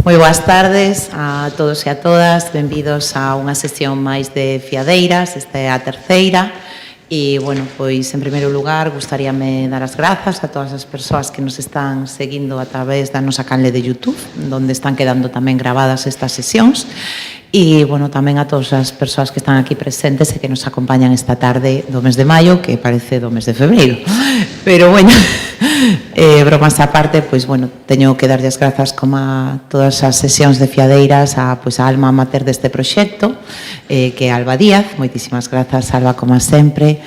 Moi boas tardes a todos e a todas, benvidos a unha sesión máis de Fiadeiras, esta é a terceira. E, bueno, pois, en primeiro lugar, gustaríame dar as grazas a todas as persoas que nos están seguindo a través da nosa canle de YouTube, onde están quedando tamén gravadas estas sesións. E, bueno, tamén a todas as persoas que están aquí presentes e que nos acompañan esta tarde do mes de maio, que parece do mes de febreiro. Pero, bueno, bromas á parte, pois, bueno, teño que darlle as grazas como a todas as sesións de Fiadeiras a alma mater deste proxecto, que é Alba Díaz. Moitísimas grazas, Alba, como sempre.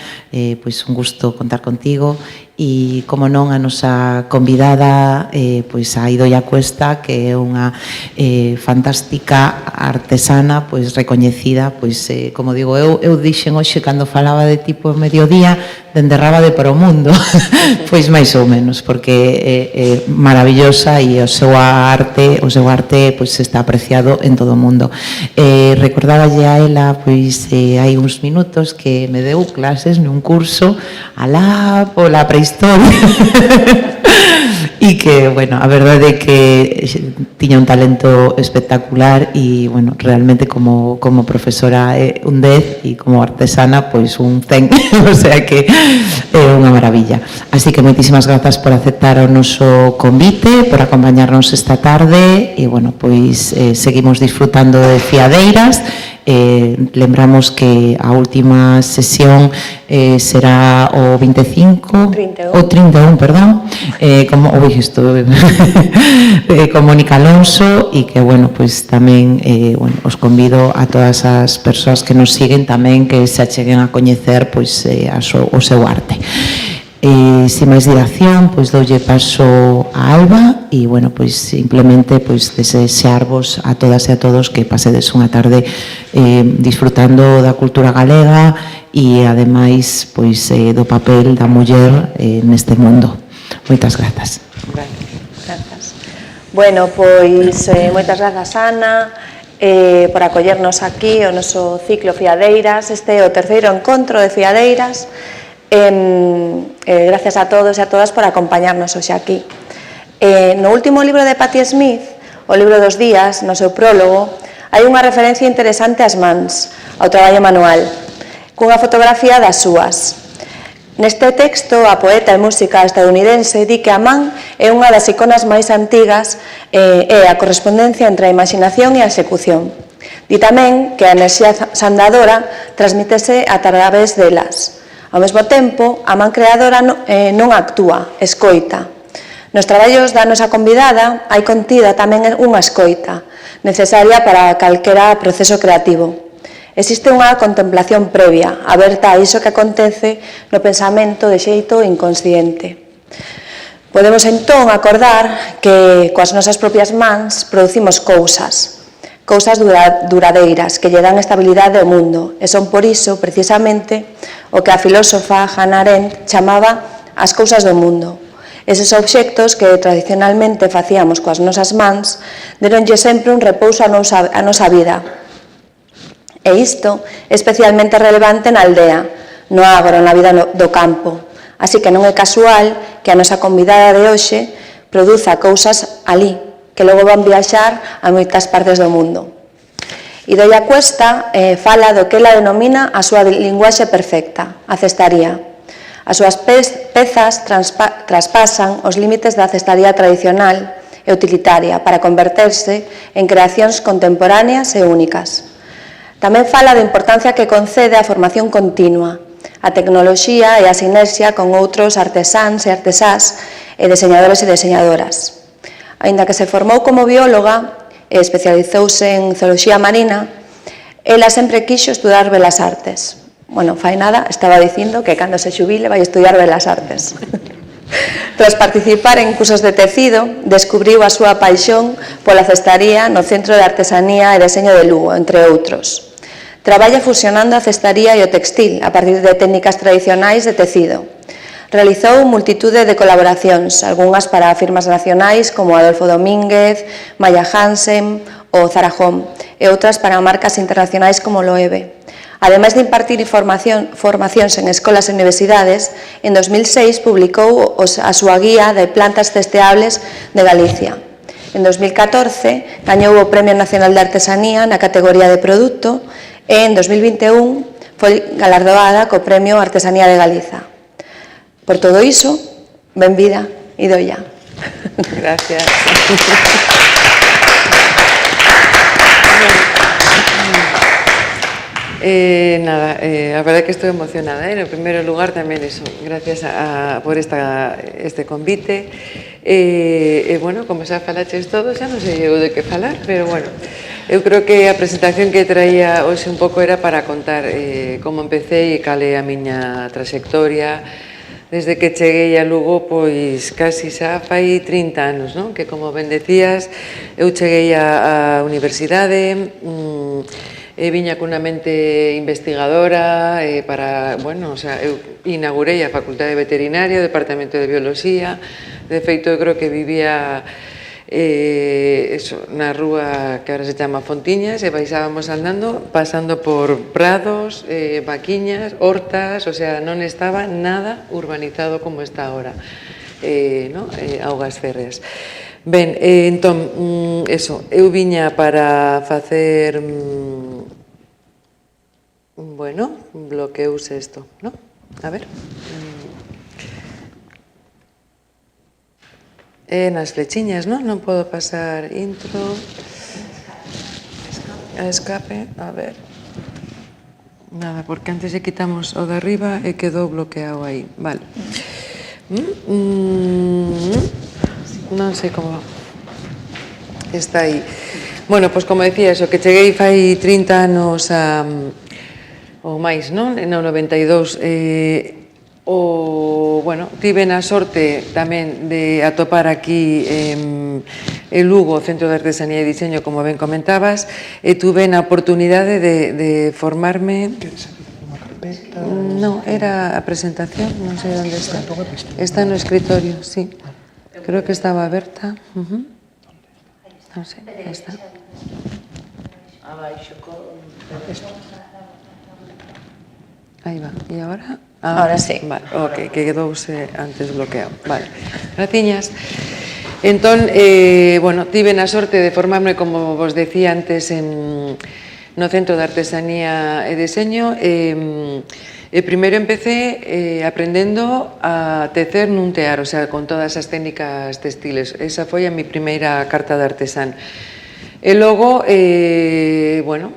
Pois un gusto contar contigo. E, como non, a nosa convidada, pois a Idoia Cuesta, que é unha fantástica artesana, pois recoñecida, pois, como digo, eu dixen hoxe cando falaba de tipo mediodía, dende Rábade para o mundo, pois máis ou menos, porque é maravillosa e o seu arte pois está apreciado en todo o mundo. Recordáballe a ela, pois hai uns minutos que me deu clases nun curso alá pola prehistoria e que, bueno, a verdade é que tiña un talento espectacular e, bueno, realmente como profesora é un 10 e como artesana, pois un 100, o sea que é unha maravilla. Así que moitísimas grazas por aceptar o noso convite, por acompañarnos esta tarde e, bueno, pois seguimos disfrutando de Fiadeiras. Lembramos que a última sesión será o 25 o 31, perdón, como con Mónica Alonso e que, bueno, pois tamén os convido a todas as persoas que nos siguen tamén que se acheguen a coñecer pois o seu arte. Sin máis dilación, pois doulle paso a Alba e, bueno, pois simplemente pois desearvos a todas e a todos que pasedes unha tarde disfrutando da cultura galega e, ademais, pois do papel da muller neste mundo. Moitas grazas. Grazas. Bueno, pois moitas grazas, Ana, por acollernos aquí o noso ciclo Fiadeiras. Este é o terceiro encontro de Fiadeiras. Gracias a todos e a todas por acompañarnos hoxe aquí. No último libro de Patti Smith, o libro dos días, no seu prólogo, hai unha referencia interesante ás mans, ao traballo manual, cunha fotografía das súas. Neste texto, a poeta e música estadounidense di que a man é unha das iconas máis antigas e a correspondencia entre a imaginación e a execución. Di tamén que a enerxía sandadora transmítese a través delas. Ao mesmo tempo, a man creadora non actúa, escoita. Nos traballos da nosa convidada hai contida tamén unha escoita, necesaria para calquera proceso creativo. Existe unha contemplación previa, aberta a iso que acontece no pensamento de xeito inconsciente. Podemos entón acordar que coas nosas propias mans producimos cousas duradeiras que lle dan estabilidade ao mundo e son por iso, precisamente, o que a filósofa Hannah Arendt chamaba as cousas do mundo. Eses obxectos que tradicionalmente facíamos coas nosas mans deronlle sempre un repouso a nosa vida. E isto é especialmente relevante na aldea, no agro, na vida do campo. Así que non é casual que a nosa convidada de hoxe produza cousas ali, que logo van viaxar a moitas partes do mundo. Idoia Cuesta fala do que ela denomina a súa linguaxe perfecta, a cestaría. As súas pezas traspasan os límites da cestaría tradicional e utilitaria para converterse en creacións contemporáneas e únicas. Tamén fala da importancia que concede a formación continua, a tecnoloxía e a sinerxia con outros artesáns e artesás e deseñadores e deseñadoras. Aínda que se formou como bióloga e especializouse en zooloxía marina, ela sempre quixo estudar belas artes. Bueno, fai nada, estaba dicindo que cando se xubile vai estudar belas artes. Tras participar en cursos de tecido, descubriu a súa paixón pola cestaría no Centro de Artesanía e Deseño de Lugo, entre outros. Traballa fusionando a cestaría e o textil a partir de técnicas tradicionais de tecido. Realizou multitude de colaboracións, algunhas para firmas nacionais como Adolfo Domínguez, Maya Hansen ou Zara Home, e outras para marcas internacionais como Loewe. Ademais de impartir formacións en escolas e universidades, en 2006 publicou a súa guía de plantas testeables de Galicia. En 2014 gañou o Premio Nacional de Artesanía na categoría de produto e en 2021 foi galardoada co Premio Artesanía de Galiza. Por todo iso, benvida, Idoia. Gracias. Nada, a verdade que estou emocionada. En primeiro lugar, tamén eso, gracias por este convite. Bueno, como xa falaches todos, xa non sei eu de que falar, pero bueno, eu creo que a presentación que traía hoxe un pouco era para contar como empecé e cal é a miña trayectoria desde que cheguei a Lugo, pois casi xa fai 30 anos, non? Que como ben decías, eu cheguei á universidade, viña cunha mente investigadora para, bueno, o sea, eu inaugurei a Facultade de Veterinaria, o Departamento de Biología. De feito, eu creo que vivía na rúa que ahora se chama Fontiñas e baixábamos andando, pasando por prados, vaquiñas, hortas, o sea, non estaba nada urbanizado como está ahora, augas férreas. Ben, entón, eso, eu viña para facer, bueno, bloqueouse isto, non? A ver. Nas flechiñas, non? Non podo pasar intro, a escape, a ver. Nada, porque antes lle quitamos o de arriba e quedou bloqueado aí, vale. Non sei como está aí. Bueno, pois como decía, eso, que cheguei fai 30 anos ou máis, non? No 92, bueno, tive na sorte tamén de atopar aquí en Lugo o Centro de Artesanía e Diseño, como ben comentabas, e tuve na oportunidade de formarme. Non, era a presentación, non sei onde está. Está no escritorio, sí. Creo que estaba aberta. Non sei, está. Aí va, e agora? Ahora sí. Vale, ok, que quedouse antes bloqueado. Vale, graciñas. Entón, bueno, tive na sorte de formarme, como vos decía antes, no Centro de Artesanía e Deseño. Primeiro empecé aprendendo a tecer nun tear, o sea, con todas as técnicas textiles. Esa foi a mi primeira carta de artesán. E logo, bueno,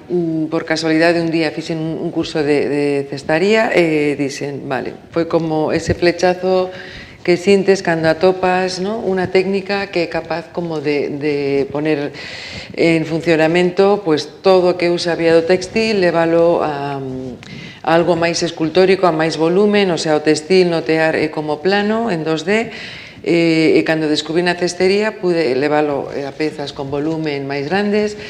por casualidade un día fixen un curso de cestaría e dixen, vale, foi como ese flechazo que sintes cando atopas unha técnica que é capaz como de poner en funcionamento todo o que eu sabía do textil, leválo a algo máis escultórico, a máis volumen, o sea, o textil no tear é como plano en 2D, e cando descubrí na cestería pude leválo a pezas con volumen máis grandes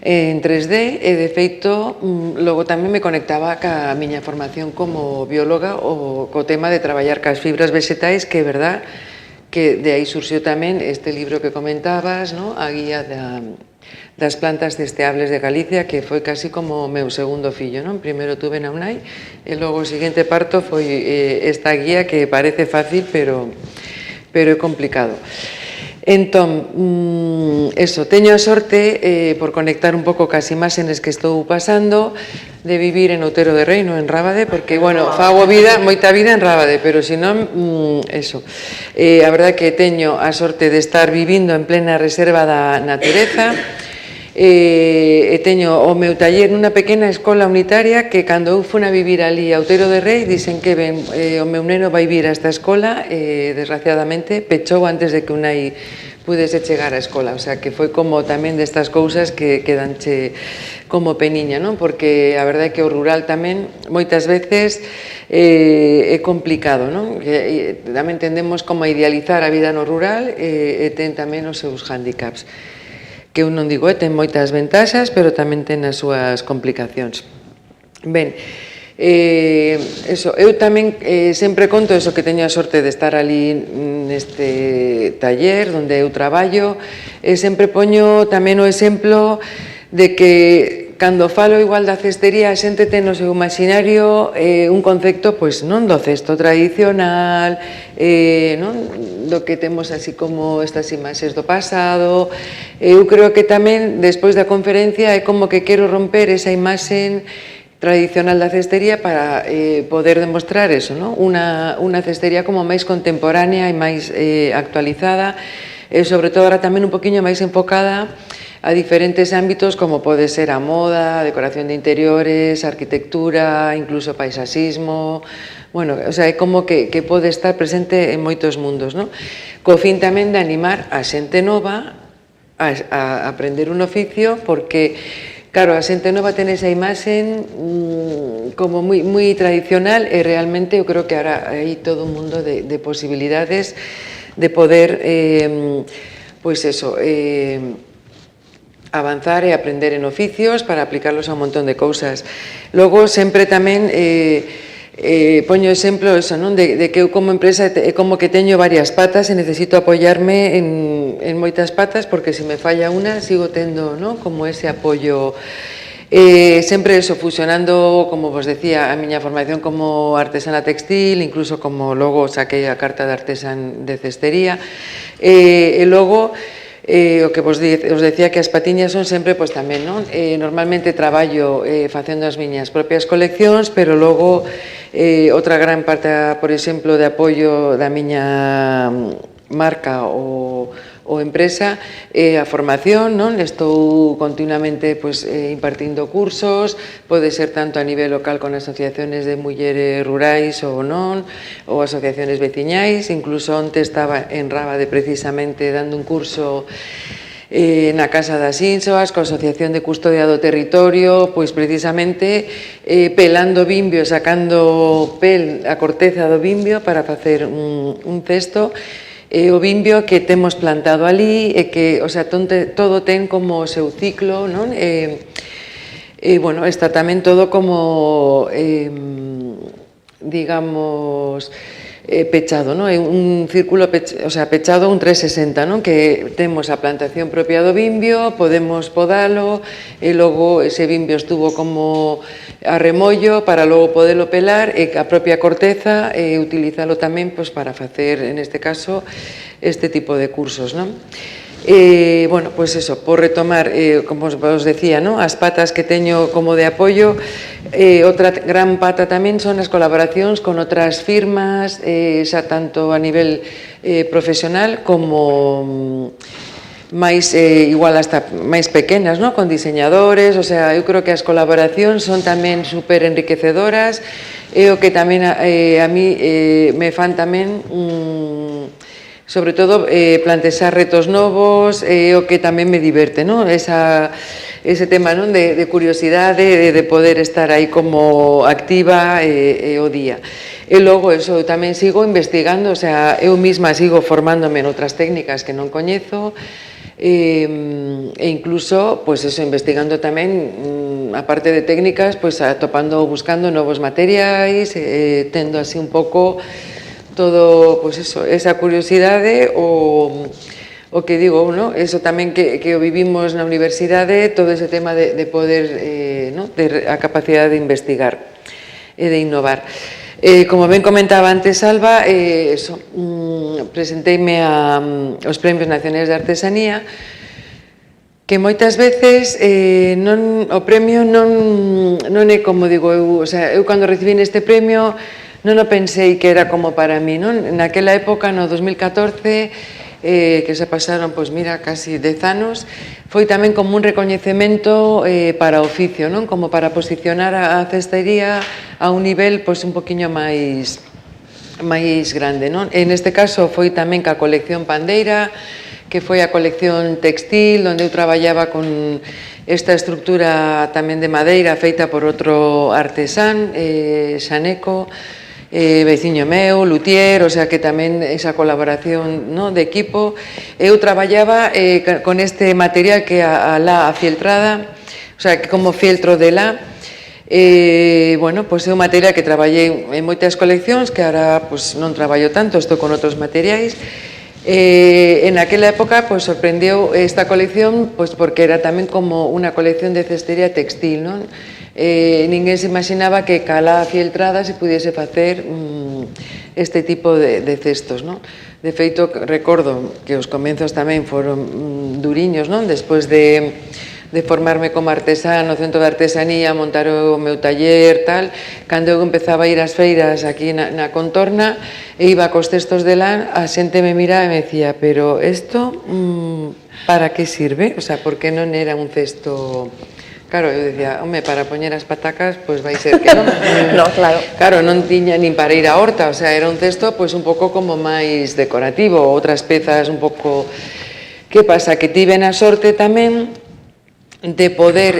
en 3D e de feito logo tamén me conectaba ca miña formación como bióloga o co tema de traballar cas fibras vegetais, que é verdad que de aí surxiu tamén este libro que comentabas, a guía das plantas cesteables de Galicia, que foi casi como o meu segundo fillo. Primeiro tuve na UNAI e logo o seguinte parto foi esta guía que parece fácil, pero é complicado. Entón, eso, teño a sorte, por conectar un pouco cas imaxenes que estou pasando, de vivir en Outero de Rei, non en Rábade, porque, bueno, fago moita vida en Rábade, pero senón, eso. A verdade que teño a sorte de estar vivindo en plena reserva da natureza, e teño o meu taller nunha pequena escola unitaria que cando eu fui a vivir ali a Outero de Rei dixen que ben, o meu neno vai vir a esta escola e desgraciadamente pechou antes de que un nai pudese chegar á escola, o sea que foi como tamén destas cousas que quedanche como peniña, non? Porque a verdade é que o rural tamén moitas veces é complicado, non? Tamén tendemos como a idealizar a vida no rural e ten tamén os seus handicaps, que eu non digo, ten moitas ventaxas, pero tamén ten as súas complicacións. Ben, eu tamén sempre conto eso, que teño a sorte de estar ali neste taller onde eu traballo, e sempre poño tamén o exemplo de que cando falo igual da cestería, a xente ten no seu imaginario un concepto, pois, non do cesto tradicional, non do que temos así como estas imaxes do pasado. Eu creo que tamén, despois da conferencia, é como que quero romper esa imaxe tradicional da cestería para poder demostrar eso, non? Unha cestería como máis contemporánea e máis actualizada, e sobre todo ahora tamén un poquinho máis enfocada a diferentes ámbitos como pode ser a moda, a decoración de interiores, a arquitectura, incluso paisaxismo. Bueno, o sea, é como que pode estar presente en moitos mundos, non? Co fin tamén de animar a xente nova a aprender un oficio, porque, claro, a xente nova ten esa imaxe como moi tradicional, e realmente eu creo que ahora hai todo un mundo de posibilidades de poder, pois eso, avanzar e aprender en oficios para aplicarlos a un montón de cousas. Logo, sempre tamén poño exemplo eso, non? De que eu como empresa é como que teño varias patas e necesito apoiarme en moitas patas, porque se me falla unha, sigo tendo, non? Como ese apoio. Sempre eso, fusionando, como vos decía, a miña formación como artesana textil, incluso como logo saquei a carta de artesan de cestería, e logo o que vos decía, que as patiñas son sempre, pois tamén, non? Normalmente traballo facendo as miñas propias coleccións, pero logo outra gran parte, por exemplo, de apoio da miña marca ou empresa é a formación, non? Estou continuamente impartindo cursos, pode ser tanto a nivel local con asociaciones de mulleres rurais ou non, ou asociaciones veciñais. Incluso onte estaba en Rábade precisamente dando un curso na Casa das Ínsoas, coa Asociación de Custodia do Territorio, pois precisamente pelando bimbio, sacando a corteza do bimbio para facer un cesto. O bimbio que temos plantado ali e que, o sea, todo ten como o seu ciclo, non? Bueno, está tamén todo como, digamos, pechado, non? É un círculo, o sea, pechado un 360, non? Que temos a plantación propia do bimbio, podemos podalo, e logo ese bimbio estuvo como a remollo para logo podelo pelar, e a propia corteza utilizalo tamén para facer, en este caso, este tipo de cursos, non? Bueno, pois eso, por retomar, como os decía, non? As patas que teño como de apoio, outra gran pata tamén son as colaboracións con outras firmas, xa tanto a nivel profesional como máis, igual hasta máis pequenas, non? Con diseñadores. O sea, eu creo que as colaboracións son tamén super enriquecedoras, e o que tamén a mí me fan tamén sobre todo plantexar retos novos, e o que tamén me diverte, non? Ese tema, non? De curiosidade, de poder estar aí como activa o día. E logo, eso, tamén sigo investigando, o sea, eu mesma sigo formándome en outras técnicas que non coñezo, e incluso, pois eso, investigando tamén, aparte de técnicas, pois atopando ou buscando novos materiais, tendo así un pouco todo, pois eso, esa curiosidade, o que digo, non? Eso tamén que o vivimos na universidade, todo ese tema de poder, non? Ter a capacidade de investigar e de innovar. Como ben comentaba antes Alba, presenteime aos Premios Nacionais de Artesanía, que moitas veces o premio non é como digo eu, o sea, eu cando recibín este premio non o pensei que era como para mí, non? Naquela época, no 2014, que se pasaron, pois mira, casi 10 anos, foi tamén como un recoñecemento para o oficio, non? Como para posicionar a cestería a un nivel, pois, un poquinho máis grande, non? En este caso foi tamén ca colección Pandeira, que foi a colección textil, onde eu traballaba con esta estructura tamén de madeira feita por outro artesán, xaneco, veciño meu, luthier, o sea que tamén esa colaboración, no, de equipo. Eu traballaba con este material que é a la fieltrada, o sea, que como fieltro de la. Bueno, pois é un material que traballei en moitas coleccións, que agora non traballo tanto, estou con outros materiais. En aquela época pues, sorprendeu esta colección pues, porque era tamén como unha colección de cestería textil, non? Ninguén se imaginaba que cala fieltrada se pudiese facer este tipo de cestos, non? De feito, recordo que os comenzos tamén foron duriños, non? Despois de formarme como artesá no Centro de Artesanía, montar o meu taller, tal, cando eu empezaba a ir ás feiras aquí na contorna e iba cos cestos de lã, a xente me miraba e me decía, pero isto para que sirve? O sea, por que non era un cesto... Claro, eu decía, home, para poñer as patacas, pois vai ser que non. No, claro. Claro, non tiña nin para ir á horta, o sea, era un cesto pois un pouco como máis decorativo, outras pezas un pouco... Que pasa? Que tiven a sorte tamén de poder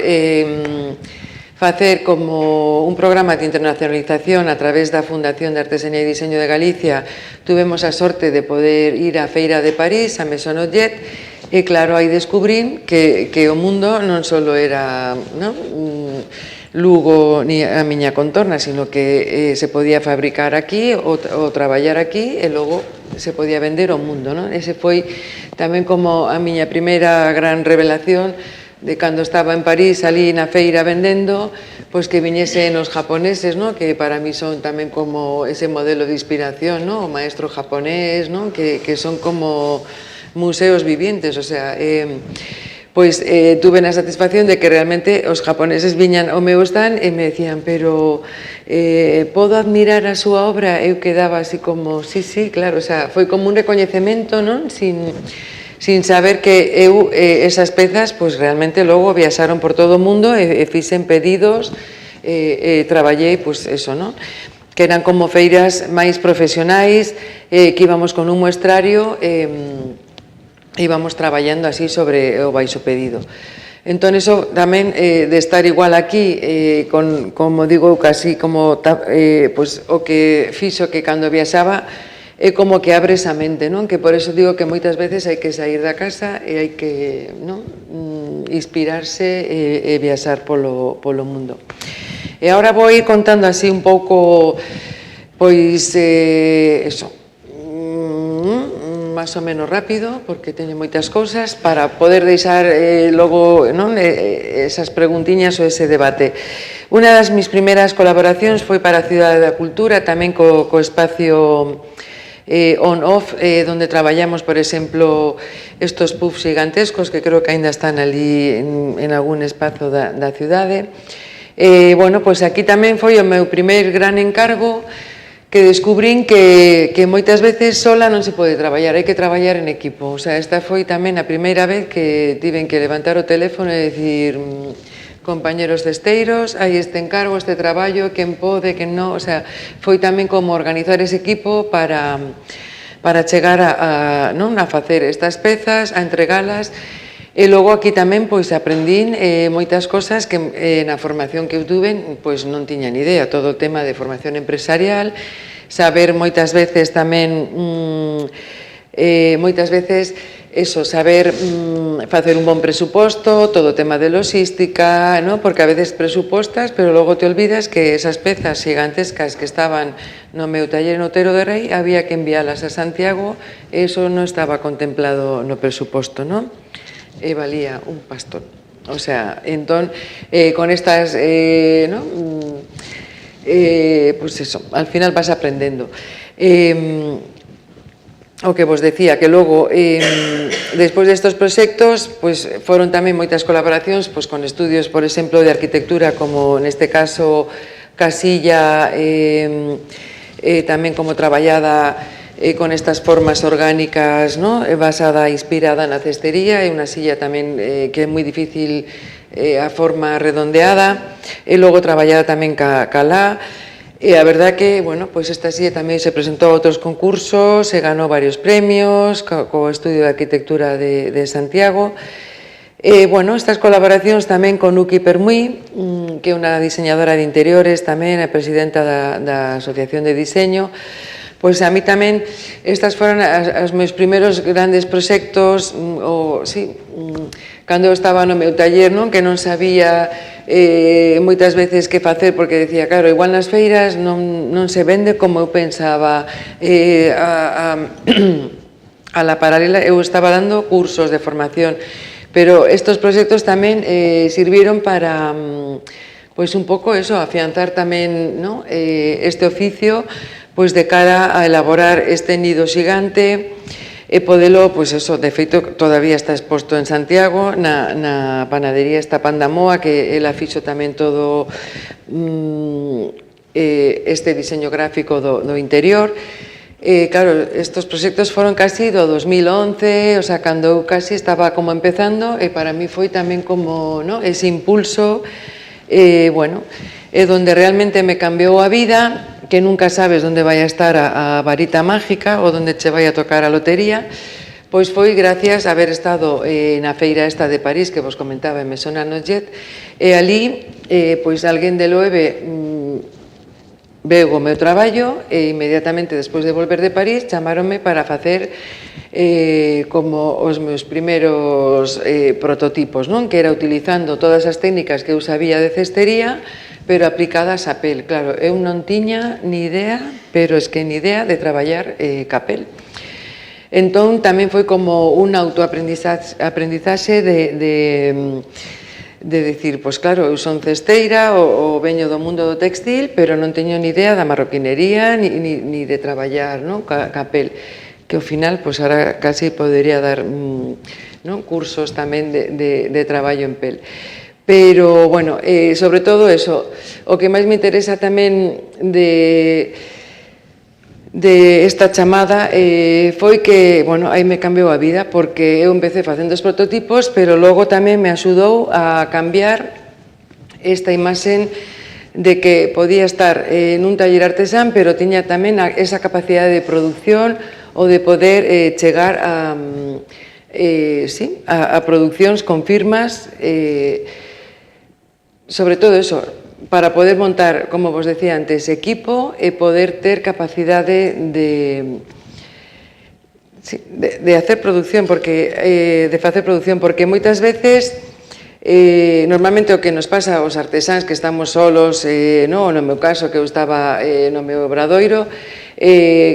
facer como un programa de internacionalización a través da Fundación de Artesanía e Diseño de Galicia. Tuvemos a sorte de poder ir á Feira de París, a Maison Objet, e claro, aí descubrín que o mundo non só era Lugo ni a miña contorna, sino que se podía fabricar aquí ou traballar aquí e logo se podía vender ao mundo, non? Ese foi tamén como a miña primeira gran revelación de cando estaba en París, salí na feira vendendo, pois que viñesen os japoneses, no? Que para mí son tamén como ese modelo de inspiración, no? O maestro japonés, no? Que son como museos vivientes, o sea, pois tuve a satisfacción de que realmente os japoneses viñan ao meu stand e me decían, pero podo admirar a súa obra? Eu quedaba así como, sí, claro, o sea, foi como un recoñecemento, non? Sin saber que eu esas pezas pois realmente logo viaxaron por todo o mundo e fixen pedidos e traballei pois eso, non? Que eran como feiras máis profesionais, que íbamos con un muestrario e íbamos traballando así sobre o baixo pedido. Entón, eso tamén de estar igual aquí, como digo, casi como pois, o que fixo que cando viaxaba é como que abre esa mente, non? Que por eso digo que moitas veces hai que sair da casa e hai que inspirarse e viaxar polo mundo. E agora vou ir contando así un pouco, pois, eso, máis ou menos rápido, porque teño moitas cousas, para poder deixar logo esas preguntiñas ou ese debate. Unha das mis primeiras colaboracións foi para a Cidade da Cultura, tamén co espacio on-off, donde traballamos, por exemplo, estos puffs gigantescos que creo que ainda están ali en algún espazo da cidade. Bueno, pois aquí tamén foi o meu primer gran encargo que descubrín que moitas veces sola non se pode traballar, hai que traballar en equipo. O sea, esta foi tamén a primeira vez que tiven que levantar o teléfono e dicir, compañeros cesteiros, hai este encargo, este traballo, quen pode, quen non, o sea, foi tamén como organizar ese equipo para chegar a facer estas pezas, a entregalas, e logo aquí tamén pois aprendín moitas cosas que na formación que eu tuve pois non tiña ni idea, todo o tema de formación empresarial, saber moitas veces tamén saber facer un bon presuposto, todo o tema de logística, porque a veces presupostas, pero logo te olvidas que esas pezas gigantescas que estaban no meu taller no Otero de Rei, había que enviálas a Santiago, e iso non estaba contemplado no presuposto, non? E valía un pastón. O sea, entón, con estas, pois eso, al final vas aprendendo. O que vos decía, que logo, despois destes proxectos, pois foron tamén moitas colaboracións pois con estudios, por exemplo, de arquitectura, como neste caso Casilla, tamén como traballada con estas formas orgánicas, basada, inspirada na cestería, e unha silla tamén que é moi difícil a forma redondeada, e logo traballada tamén ca lá. E a verdad que, bueno, pois esta silla tamén se presentou a outros concursos, se ganou varios premios, co Estudio de Arquitectura de Santiago. E, bueno, estas colaboracións tamén con Nuki Permuy, que é unha diseñadora de interiores tamén, a presidenta da Asociación de Diseño. Pois a mí tamén estas foron os meus primeiros grandes proxectos, cando eu estaba no meu taller, que non sabía moitas veces que facer, porque decía, claro, igual nas feiras non se vende como eu pensaba, a la paralela eu estaba dando cursos de formación, pero estos proxectos tamén sirvieron para pois un pouco eso, afianzar tamén, ¿no?, este oficio pois de cara a elaborar este nido xigante e podelo, pois eso, de feito todavía está exposto en Santiago na panadería esta Pan da Moa, que ela fixo tamén todo este diseño gráfico do interior. Claro, estos proxectos foron casi do 2011, o sea, cando eu casi estaba como empezando, e para mí foi tamén como, ¿no?, ese impulso, bueno, donde realmente me cambiou a vida, que nunca sabes onde vai a estar a varita mágica ou onde che vai a tocar a lotería, pois foi gracias a haber estado na feira esta de París, que vos comentaba, en Maison Nojet, e ali, pois, alguén de Loewe veu o meu traballo e inmediatamente despois de volver de París chamaronme para facer como os meus primeiros prototipos, non? Que era utilizando todas as técnicas que eu sabía de cestería, pero aplicadas a pel. Claro, eu non tiña ni idea, pero es que ni idea de traballar ca pel. Entón tamén foi como un autoaprendizaxe de dicir, pois claro, eu son cesteira, o veño do mundo do textil, pero non teño ni idea da marroquinería ni de traballar, non, ca pel, que ao final, pois ahora casi podería dar, non, cursos tamén de traballo en pel. Pero, bueno, sobre todo eso, o que máis me interesa tamén de esta chamada foi que, bueno, aí me cambiou a vida, porque eu empecé facendo os prototipos, pero logo tamén me axudou a cambiar esta imaxen de que podía estar nun taller artesán, pero tiña tamén esa capacidade de producción ou de poder chegar a produccións con firmas, sobre todo eso, para poder montar, como vos decía antes, equipo e poder ter capacidade de hacer producción, porque moitas veces normalmente o que nos pasa aos artesáns que estamos solos, no meu caso que eu estaba no meu obradoiro,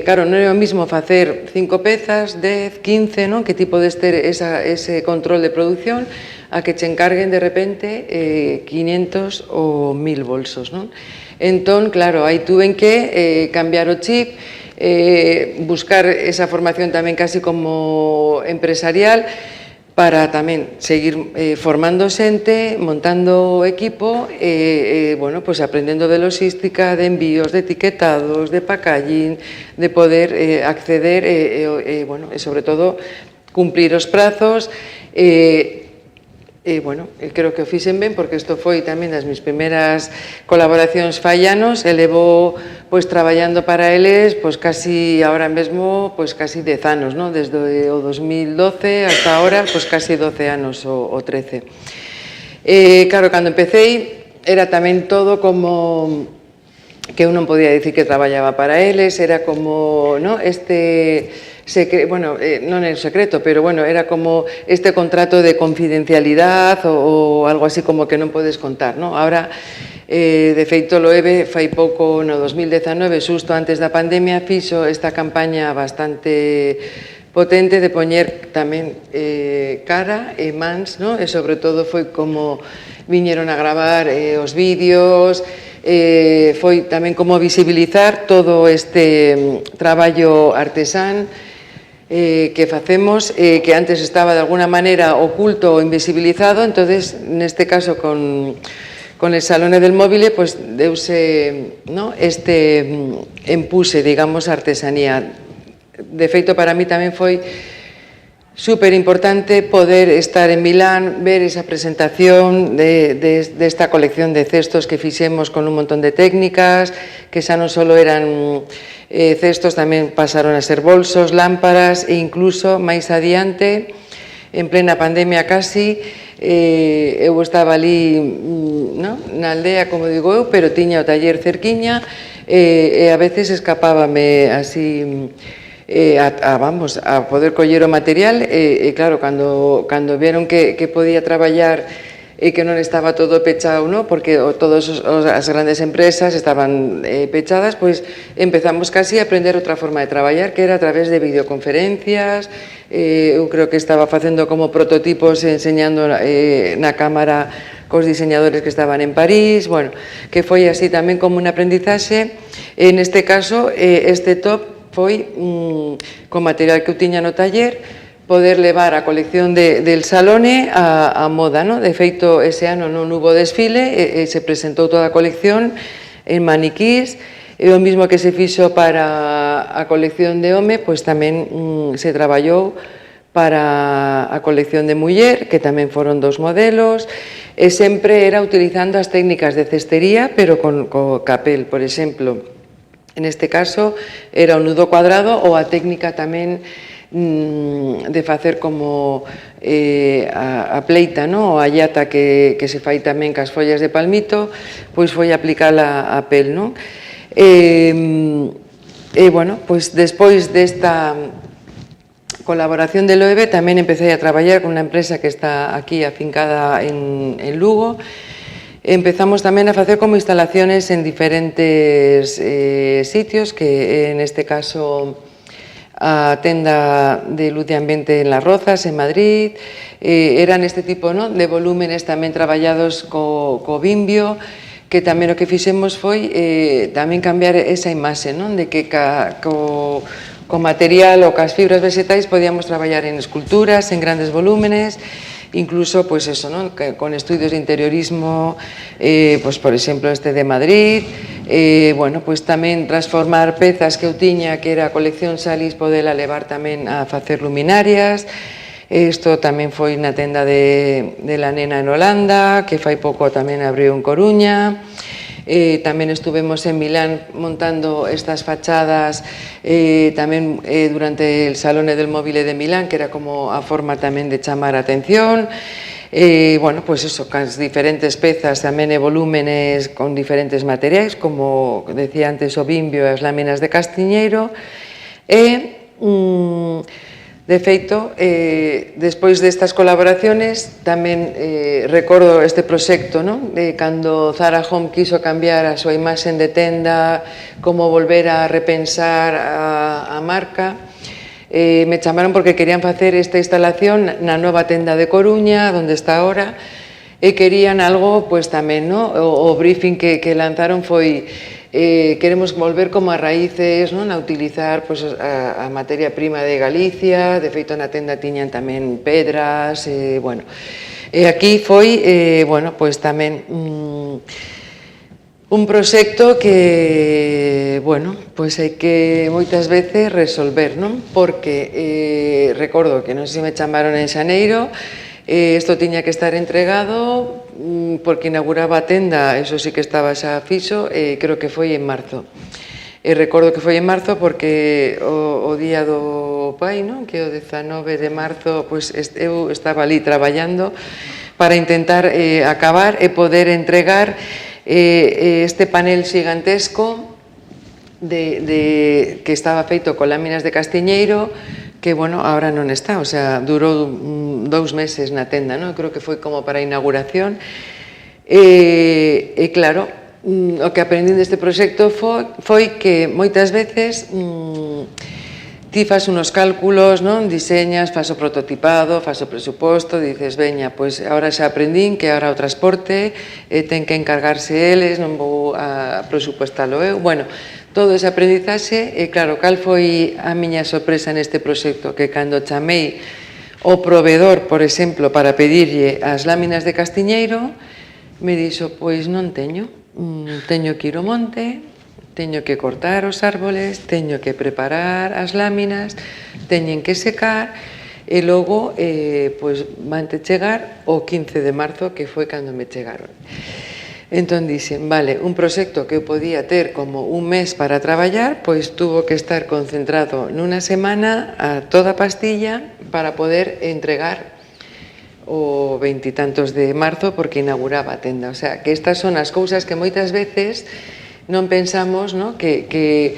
claro, non é o mismo facer 5 pezas, 10, 15, non? Que ti podes ter ese control de producción a que che encarguen de repente 500 ou 1000 bolsos, non? Entón, claro, aí tuven que cambiar o chip, buscar esa formación tamén casi como empresarial para tamén seguir formando xente, montando equipo e, bueno, pois aprendendo de logística, de envíos, de etiquetados, de packaging, de poder acceder e, bueno, e sobre todo cumplir os prazos bueno, creo que o fixen ben, porque isto foi tamén das mis primeiras colaboracións fallanos, e levo pois traballando para eles pois casi ahora mesmo pois casi 10 anos, non? Desde o 2012 hasta ahora pois casi 12 anos ou 13. Claro, cando empecé era tamén todo como que eu non podía dicir que traballaba para eles, era como, non? Bueno, non é un secreto, pero bueno, era como este contrato de confidencialidade ou algo así como que non podes contar, non? Ahora, de feito, Loewe fai pouco, no 2019, xusto antes da pandemia, fixo esta campaña bastante potente de poñer tamén cara e mans, non? E sobre todo foi como viñeron a gravar os vídeos, foi tamén como visibilizar todo este traballo artesán que facemos, que antes estaba de alguna maneira oculto ou invisibilizado. Entonces, neste caso con el Salone del Móvil, pues deuse, ¿no?, este empuse, digamos, a artesanía. De feito, para mí tamén foi súper importante poder estar en Milán, ver esa presentación desta colección de cestos que fixemos con un montón de técnicas, que xa non só eran cestos, tamén pasaron a ser bolsos, lámparas e incluso máis adiante, en plena pandemia casi, eu estaba ali na aldea, como digo eu, pero tiña o taller cerquiña e a veces escapábame así a poder coller o material e claro, cando vieron que podía traballar e que non estaba todo pechado, ¿no? Porque todas as grandes empresas estaban pechadas, pois empezamos casi a aprender outra forma de traballar, que era a través de videoconferencias. Eu creo que estaba facendo como prototipos enseñando na cámara cos diseñadores que estaban en París, bueno, que foi así tamén como un aprendizaxe. En este caso, este top foi con material que eu tiña no taller, poder levar a colección del Salone a moda, ¿no? De feito, ese ano non hubo desfile, se presentou toda a colección en maniquís, e o mismo que se fixo para a colección de home, pois tamén se traballou para a colección de muller, que tamén foron 2 modelos, e sempre era utilizando as técnicas de cestería, pero con capel, por exemplo. En este caso, era o nudo cuadrado ou a técnica tamén de facer como a pleita, no? Ou a llata que se fai tamén cas follas de palmito, pois foi aplicala a pel, non? E, bueno, pois despois desta colaboración de Loewe tamén empecé a traballar con unha empresa que está aquí afincada en Lugo. Empezamos tamén a facer como instalaciones en diferentes sitios, que en este caso a tenda de luz de ambiente en Las Rozas, en Madrid. Eran este tipo, ¿no?, de volúmenes tamén traballados co Vimbio, que tamén o que fixemos foi tamén cambiar esa imaxe, non?, de que co material ou cas fibras vegetais podíamos traballar en esculturas, en grandes volúmenes, incluso, pois eso, non?, con estudios de interiorismo, pois, por exemplo, este de Madrid, bueno, pois tamén transformar pezas que eu tiña, que era a colección Salis, podela levar tamén a facer luminarias. Isto tamén foi na tenda de La Nena en Holanda, que fai pouco tamén abriu en Coruña. Tamén estuvemos en Milán montando estas fachadas tamén durante el Salone del Móvil de Milán, que era como a forma tamén de chamar a atención. Bueno, pois eso, cas diferentes pezas tamén e volúmenes con diferentes materiais, como decía antes o Vimbio e as láminas de castiñeiro. De feito, despois destas colaboraciones, tamén recordo este proxecto, non? Cando Zara Home quiso cambiar a súa imaxen de tenda, como volver a repensar a marca, me chamaron porque querían facer esta instalación na nova tenda de Coruña, onde está ahora, e querían algo, pois tamén, no? O briefing que lanzaron foi queremos volver como a raíces, non? A utilizar pois, a materia prima de Galicia, de feito na tenda tiñan tamén pedras, bueno. E aquí foi, bueno, pois tamén un proxecto que, bueno, pois hai que moitas veces resolver, non? Porque recordo que non sei se me chamaron en xaneiro, isto tiña que estar entregado porque inauguraba a tenda, eso sí que estaba xa fixo, creo que foi en marzo. Recordo que foi en marzo porque o día do pai, non? Que o 19 de marzo, pois eu estaba ali traballando para intentar acabar e poder entregar este panel xigantesco que estaba feito con láminas de castiñeiro, que, bueno, ahora non está, o sea, durou 2 meses na tenda, non? Creo que foi como para a inauguración. E claro, o que aprendín deste proxecto foi que moitas veces ti fas unos cálculos, non? Diseñas, fas o prototipado, fas o presuposto, dices, veña, pois agora xa aprendín que agora o transporte ten que encargarse eles, non vou a presupuestalo eu. Bueno, todo ese aprendizaxe, e claro, cal foi a miña sorpresa neste proxecto, que cando chamei o proveedor, por exemplo, para pedirlle as láminas de castiñeiro, me dixo, pois non teño que ir ao monte, teño que cortar os árboles, teño que preparar as láminas, teñen que secar, e logo, pois, vante chegar o 15 de marzo, que foi cando me chegaron. Entón dixen, vale, un proxecto que eu podía ter como un mes para traballar, pois tuvo que estar concentrado nunha semana a toda pastilla para poder entregar o 20 e tantos de marzo porque inauguraba a tenda. O sea, que estas son as cousas que moitas veces non pensamos, no? Que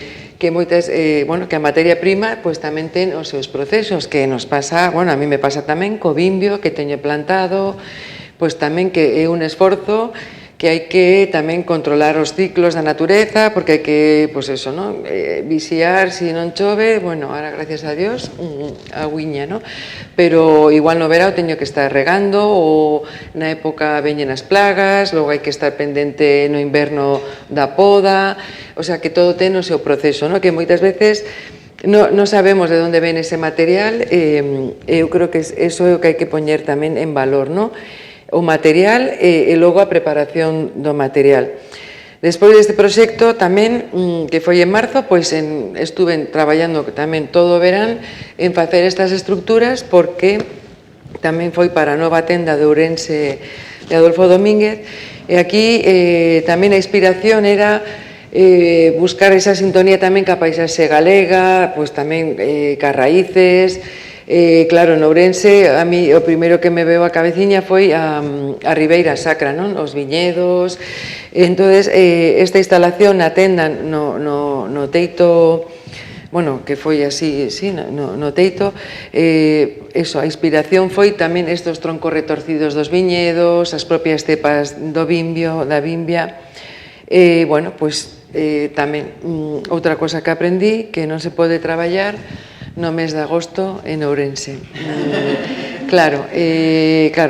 moitas, bueno, que a materia prima pois tamén ten os seus procesos, que nos pasa, bueno, a mí me pasa tamén co Vimbio, que teño plantado, pois tamén que é un esforzo que hai que tamén controlar os ciclos da natureza, porque hai que, pois eso, non? Vixiar, se non chove, bueno, ahora, gracias a Dios, agüiña, non? Pero igual no verao teño que estar regando, ou na época veñen as plagas, logo hai que estar pendente no inverno da poda, o sea, que todo ten o seu proceso, non? Que moitas veces non sabemos de onde ven ese material, eu creo que eso é o que hai que poñer tamén en valor, non? O material e logo a preparación do material. Despois deste proxecto tamén, que foi en marzo, pois estuve traballando tamén todo o verán en facer estas estructuras, porque tamén foi para a nova tenda de Ourense de Adolfo Domínguez, e aquí tamén a inspiración era buscar esa sintonía tamén ca paisaxe galega, pois tamén ca raíces. Claro, en Ourense, a mí o primeiro que me veo a cabeciña foi a Ribeira Sacra, non? Os viñedos. Entonces, esta instalación na tenda no teito, bueno, que foi así, sí, no teito, eso, a inspiración foi tamén estes troncos retorcidos dos viñedos, as propias cepas do Bimbio, da Bimbia. Bueno, pois tamén outra cosa que aprendí, que non se pode traballar no mes de agosto en Ourense. Claro,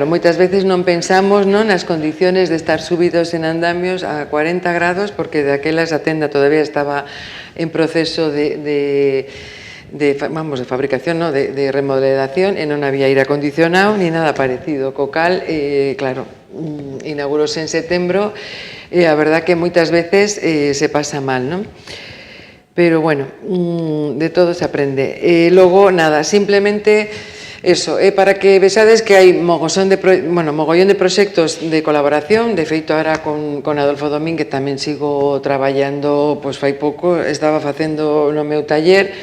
moitas veces non pensamos nas condiciones de estar subidos en andamios a 40 grados, porque daquelas a tenda todavía estaba en proceso de fabricación, de remodelación, e non había aire acondicionado ni nada parecido. Co cal, claro, inaugurouse en setembro, e a verdad que moitas veces se pasa mal, non? Pero bueno, de todo se aprende. Logo, nada, simplemente eso, para que vexades que hai mogollón de proxectos de colaboración. De feito, ahora con Adolfo Domínguez tamén sigo traballando, pois fai pouco, estaba facendo no meu taller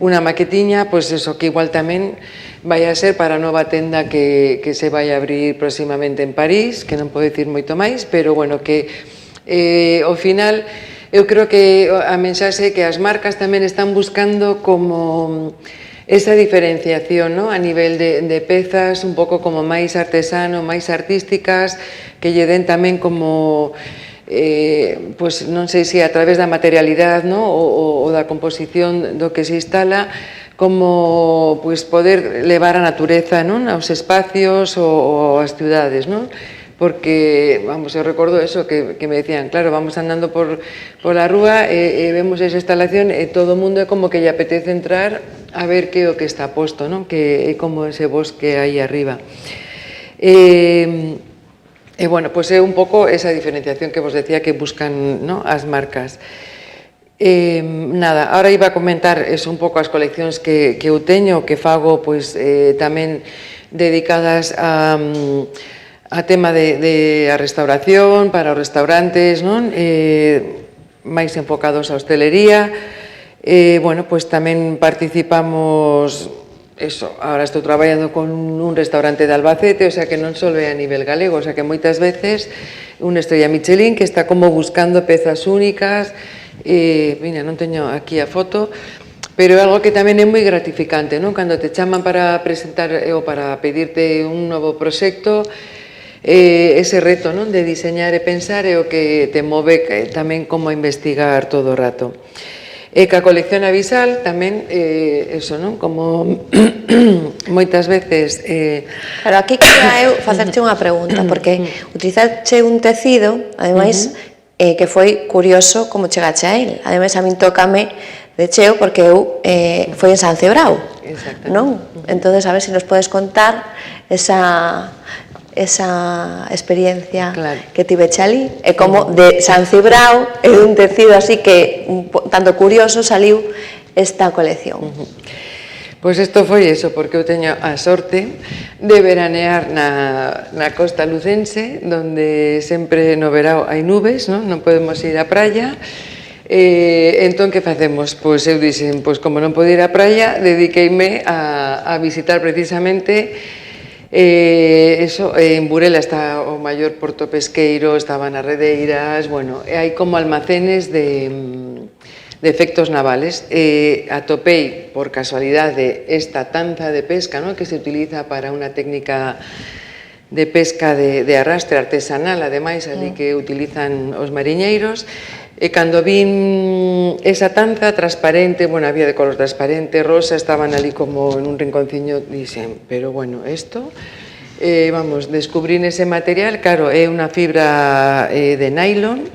unha maquetiña, pois eso, que igual tamén vai a ser para a nova tenda que se vai a abrir próximamente en París, que non podo dicir moito máis, pero bueno, que ao final eu creo que a mensaxe é que as marcas tamén están buscando como esa diferenciación, ¿no? A nivel de pezas un pouco como máis artesano, máis artísticas, que lle den tamén como, pois non sei se a través da materialidade, ¿no? ou da composición do que se instala, como pois poder levar a natureza, non? Aos espacios ou ás cidades, non? Porque, vamos, eu recordo eso, que me decían, claro, vamos andando por la rúa e vemos esa instalación e todo o mundo é como que lle apetece entrar a ver que é o que está posto, non? Que é como ese bosque aí arriba. E, bueno, pois é un pouco esa diferenciación que vos decía que buscan, ¿no? As marcas. Nada, ahora iba a comentar eso, un pouco as coleccións que eu teño, que fago, pois, tamén dedicadas a tema de a restauración, para os restaurantes, non? Máis enfocados a hostelería. Bueno, pois tamén participamos, eso, ahora estou traballando con un restaurante de Albacete, o sea que non só é a nivel galego, o sea que moitas veces unha estrella Michelin que está como buscando pezas únicas. Mira, non teño aquí a foto, pero é algo que tamén é moi gratificante, non? Cando te chaman para presentar ou para pedirte un novo proxecto, ese reto, non? De diseñar e pensar é o que te move tamén como a investigar todo o rato. E ca colección Avisal tamén, eso, non? Como moitas veces... Claro, aquí quería eu facerche unha pregunta, porque utilizaste un tecido, ademais, que foi curioso como chegache a él. Ademais, a min tócame de cheo, porque eu foi en San Cebrao, non? Entón, a ver se nos podes contar esa experiencia que tiveche ali, e como de San Cebrao e dun tecido así que tanto curioso saliu esta colección. Pois isto foi eso, porque eu teño a sorte de veranear na costa lucense, donde sempre no verao hai nubes, non podemos ir á praia. Entón, que facemos? Pois eu dixen, pois como non podo ir á praia, dediqueime a visitar precisamente eso, en Burela está o maior porto pesqueiro, estaban as redeiras, bueno, hai como almacenes de efectos navales. Atopei, por casualidade, esta tanza de pesca, ¿no? Que se utiliza para unha técnica pesca de arrastre artesanal, ademais, ali que utilizan os mariñeiros. E cando vin esa tanza transparente, bueno, había de color transparente, rosa, estaban ali como en un rinconciño, dixen, pero bueno, isto, vamos, descubrín ese material, claro, é unha fibra de nylon,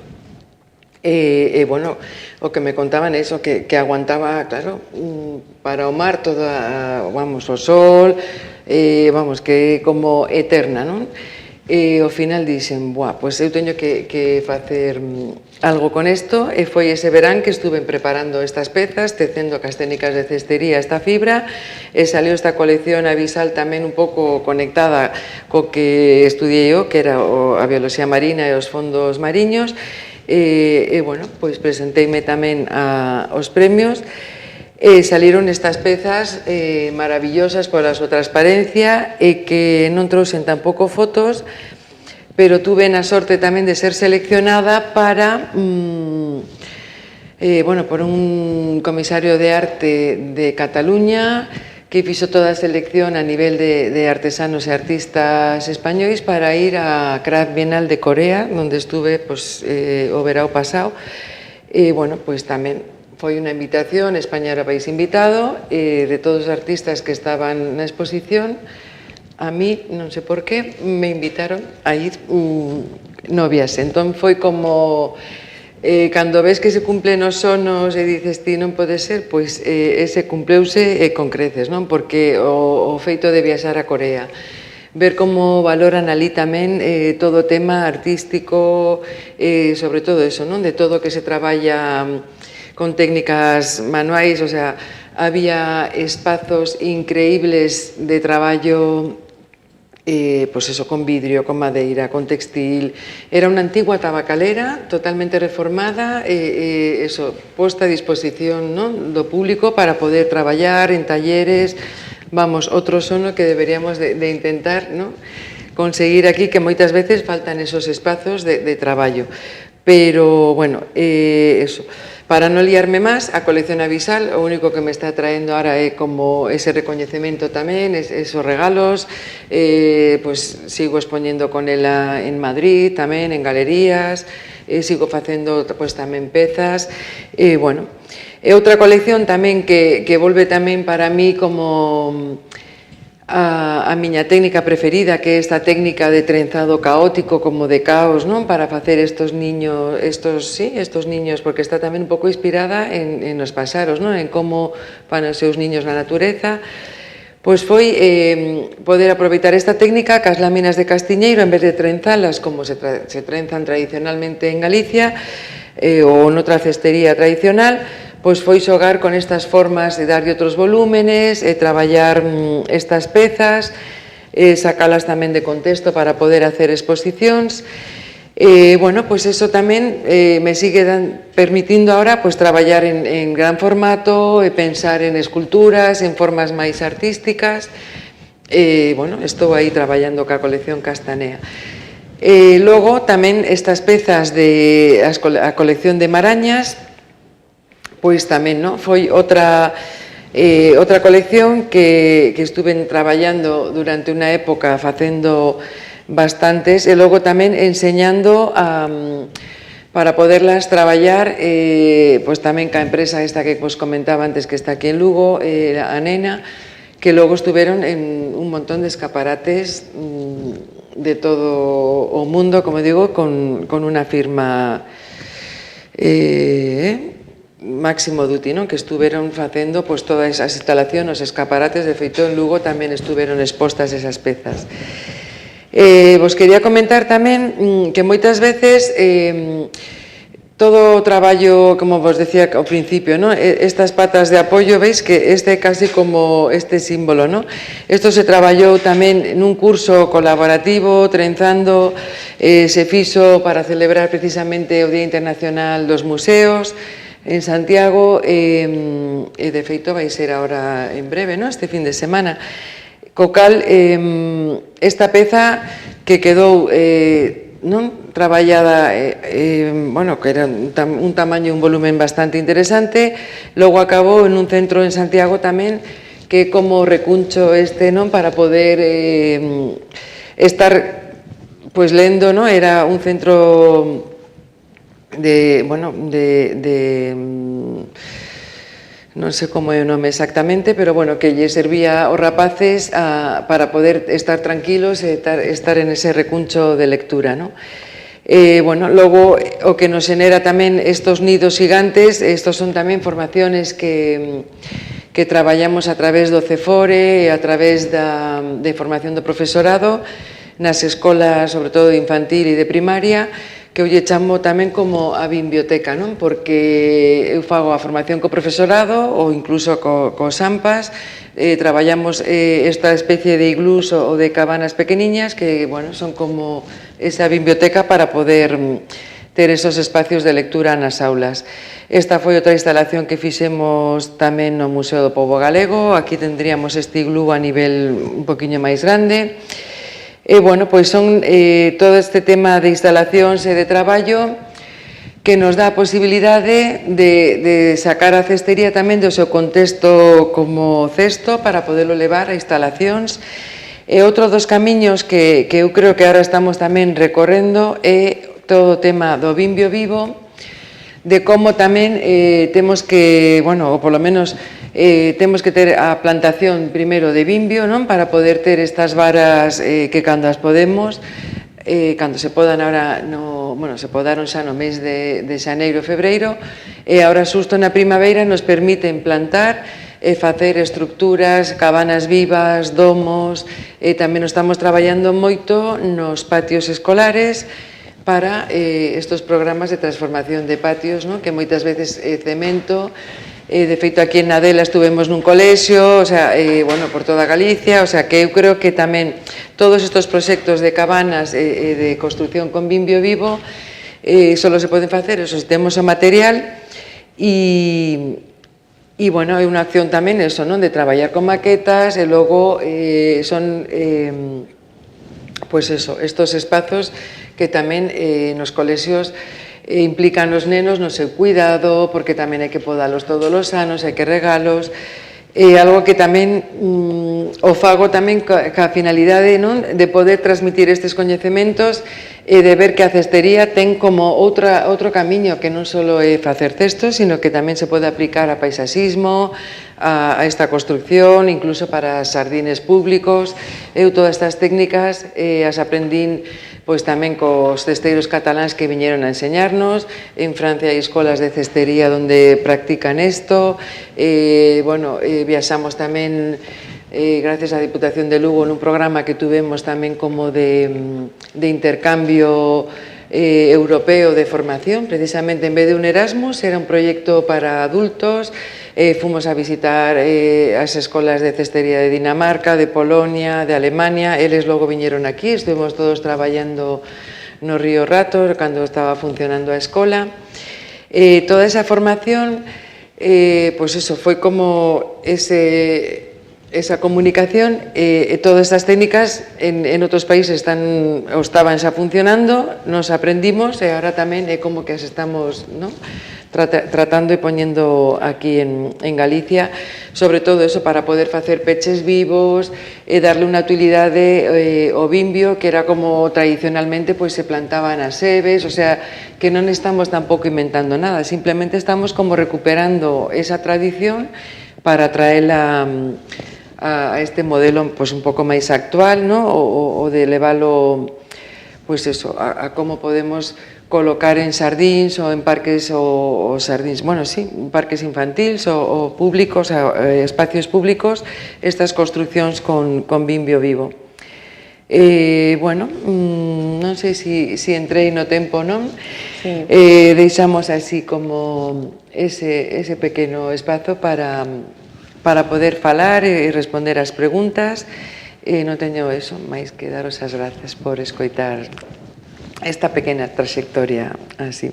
e bueno, o que me contaban é iso, que aguantaba, claro, para o mar toda, vamos, o sol, vamos, que é como eterna, non? E ao final dixen, buah, pois eu teño que facer algo con isto, e foi ese verán que estuve preparando estas pezas, tecendo cas técnicas de cestería esta fibra, e saliu esta colección Avisal tamén un pouco conectada co que estudiei eu, que era a bioloxía marina e os fondos mariños, e bueno, pois presenteime tamén aos premios, saliron estas pezas maravillosas pola súa transparencia e que non trouxen tampouco fotos, pero tuve a sorte tamén de ser seleccionada para, bueno, por un comisario de arte de Cataluña que fixo toda a selección a nivel de artesanos e artistas españois para ir á Craft Bienal de Corea, onde estuve o verao pasado, e, bueno, pois tamén foi unha invitación, España era país invitado, de todos os artistas que estaban na exposición, a mí, non sei por qué, me invitaron a ir no viaxe. Entón foi como, cando ves que se cumplen os sonos e dices ti non pode ser, pois ese cumpleuse con creces, non? Porque o feito de viaxar a Corea, ver como valoran ali tamén todo o tema artístico, sobre todo eso, non? De todo o que se traballa con técnicas manuais, o sea, había espazos increíbles de traballo, pois eso, con vidrio, con madeira, con textil. Era unha antigua tabacalera totalmente reformada, eso, posta a disposición, non, do público para poder traballar en talleres, vamos, outro sono que deberíamos de intentar, non, conseguir aquí, que moitas veces faltan esos espazos de traballo. Pero, bueno, eso. Para non liarme máis, a colección Avisal, o único que me está traendo ahora é como ese recoñecemento tamén, esos regalos, pois sigo expoñendo con ela en Madrid tamén, en galerías, sigo facendo pois tamén pezas, e, bueno, é outra colección tamén que volve tamén para mí como a miña técnica preferida, que é esta técnica de trenzado caótico, como de caos, non? Para facer estos niños, porque está tamén un pouco inspirada en os paxaros, non? En como fan os seus niños na natureza. Pois foi poder aproveitar esta técnica cas láminas de castiñeiro, en vez de trenzalas como se trenzan tradicionalmente en Galicia, ou noutra cestería tradicional, pois foi xogar con estas formas de darlle outros volúmenes, traballar estas pezas, sacalas tamén de contexto para poder hacer exposicións. Bueno, pois eso tamén me sigue permitindo ahora pois traballar en gran formato e pensar en esculturas, en formas máis artísticas. Bueno, estou aí traballando ca colección Castanea. Logo tamén estas pezas de a colección de Marañas, pois tamén, non? Foi outra colección que estuve traballando durante unha época facendo bastantes e logo tamén enseñando para poderlas traballar pois tamén ca empresa esta que vos comentaba antes que está aquí en Lugo, a Nena, que logo estuveron en un montón de escaparates de todo o mundo, como digo, con unha firma Máximo Duty, non? Que estuveron facendo pois, todas as instalacións, os escaparates, de feito en Lugo tamén estuveron expostas esas pezas. Vos quería comentar tamén que moitas veces todo o traballo, como vos decía ao principio, non? Estas patas de apoio, veis que este é casi como este símbolo, non? Isto se traballou tamén nun curso colaborativo, trenzando, se fixo para celebrar precisamente o Día Internacional dos Museos, en Santiago, e de feito vai ser agora en breve, non? Este fin de semana. Co cal, esta peza que quedou non traballada, bueno, que era un tamaño, un volumen bastante interesante, logo acabou en un centro en Santiago tamén, que como recuncho este, non? Para poder estar pues lendo, ¿no? Era un centro non sei como é o nome exactamente, pero bueno, que lle servía aos rapaces para poder estar tranquilos e estar en ese recuncho de lectura, ¿no? Bueno, logo o que nos xenera tamén estos nidos gigantes, estos son tamén formaciones que traballamos a través do CEFORE e a través de formación do profesorado nas escolas, sobre todo de infantil e de primaria, que eu lle chamo tamén como a biblioteca, non? Porque eu fago a formación co profesorado ou incluso cos AMPAs, traballamos esta especie de iglús ou de cabanas pequeniñas que, bueno, son como esa biblioteca para poder ter esos espacios de lectura nas aulas. Esta foi outra instalación que fixemos tamén no Museo do Pobo Galego. Aquí tendríamos este iglú a nivel un poquinho máis grande. E, bueno, pois son todo este tema de instalacións e de traballo que nos dá a posibilidade de sacar a cestería tamén do seu contexto como cesto para poderlo levar a instalacións. E outro dos camiños que eu creo que ahora estamos tamén recorrendo é todo o tema do Bimbio Vivo, de como tamén temos que, bueno, ou polo menos temos que ter a plantación primeiro de bimbio, non? Para poder ter estas varas que cando as podemos, cando se podan ahora, bueno, se podaron xa no mes de xaneiro e febreiro, e ahora xusto na primavera nos permiten plantar e facer estructuras, cabanas vivas, domos, e tamén estamos traballando moito nos patios escolares para estos programas de transformación de patios, que moitas veces cemento. De feito, aquí en Nadela estuvemos nun colexio, o sea, bueno, por toda Galicia, o sea, que eu creo que tamén todos estos proxectos de cabanas e de construcción con Bimbio Vivo só se poden facer, eso, se temos o material e, bueno, é unha acción tamén eso, non? De traballar con maquetas e logo son, pois eso, estos espazos que tamén nos colexios implican os nenos no seu cuidado, porque tamén hai que podalos todos os anos, hai que regalos, algo que tamén o fago tamén ca finalidade, non? De poder transmitir estes coñecementos e de ver que a cestería ten como outro camiño que non só é facer cestos, sino que tamén se pode aplicar a paisaxismo, a esta construcción, incluso para xardines públicos. Eu todas estas técnicas as aprendín pois tamén cos cesteiros cataláns que viñeron a enseñarnos. En Francia hai escolas de cestería onde practican isto. Bueno, viaxamos tamén gracias á Diputación de Lugo nun programa que tuvemos tamén como de intercambio europeo de formación, precisamente en vez de un Erasmus, era un proxecto para adultos. Fomos a visitar as escolas de cestería de Dinamarca, de Polonia, de Alemania. Eles logo viñeron aquí, estuvimos todos traballando no Río Rato cando estaba funcionando a escola. Toda esa formación, pois eso, foi como esa comunicación, todas estas técnicas en outros países estaban xa funcionando, nos aprendimos e agora tamén é como que as estamos, non? Tratando e poñendo aquí en Galicia, sobre todo eso para poder facer peches vivos e darle unha utilidade ao bimbio, que era como tradicionalmente pois se plantaba nas sebes, o sea, que non estamos tampouco inventando nada, simplemente estamos como recuperando esa tradición para traela a este modelo pois un pouco máis actual, ¿no? O de leválo, pois eso, a como podemos colocar en xardíns ou en parques ou xardíns, bueno, sí, parques infantils ou públicos, espacios públicos, estas construccións con bimbio vivo. Bueno, non sei se entrei no tempo, non? Sí. Deixamos así como ese pequeno espazo para poder falar e responder as preguntas. Non teño eso, máis que daros as grazas por escoitar esta pequena trayectoria así.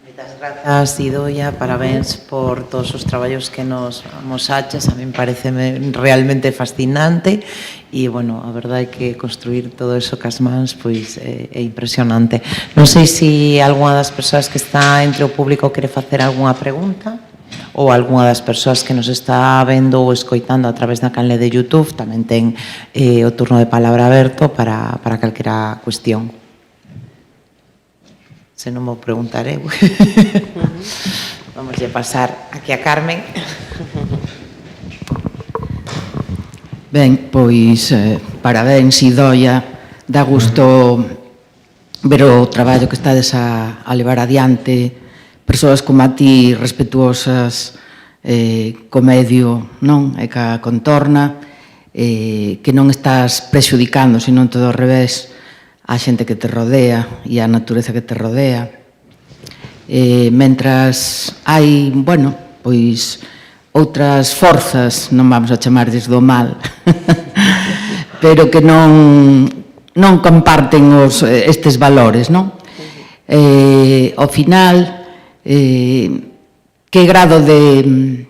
Moitas grazas grazas, Idoia, parabéns por todos os traballos que nos amosaches, a min parece realmente fascinante e, bueno, a verdade é que construir todo eso cas mans pois é impresionante. Non sei se algunha das persoas que está entre o público quere facer algunha pregunta ou algunha das persoas que nos está vendo ou escoitando a través da canle de YouTube tamén ten o turno de palabra aberto para calquera cuestión. Se non vou preguntar eu. Vamos a pasar aquí a Carmen. Ben, pois parabéns, Idoia, dá gusto ver o traballo que estades a levar adiante, persoas como a ti respetuosas co medio, non? E ca contorna, que non estás prexudicando, sino todo ao revés, a xente que te rodea e a natureza que te rodea. Mentras hai, bueno, pois outras forzas, non vamos a chamarlles do mal, pero que non comparten estes valores, non? Ao final, que grado de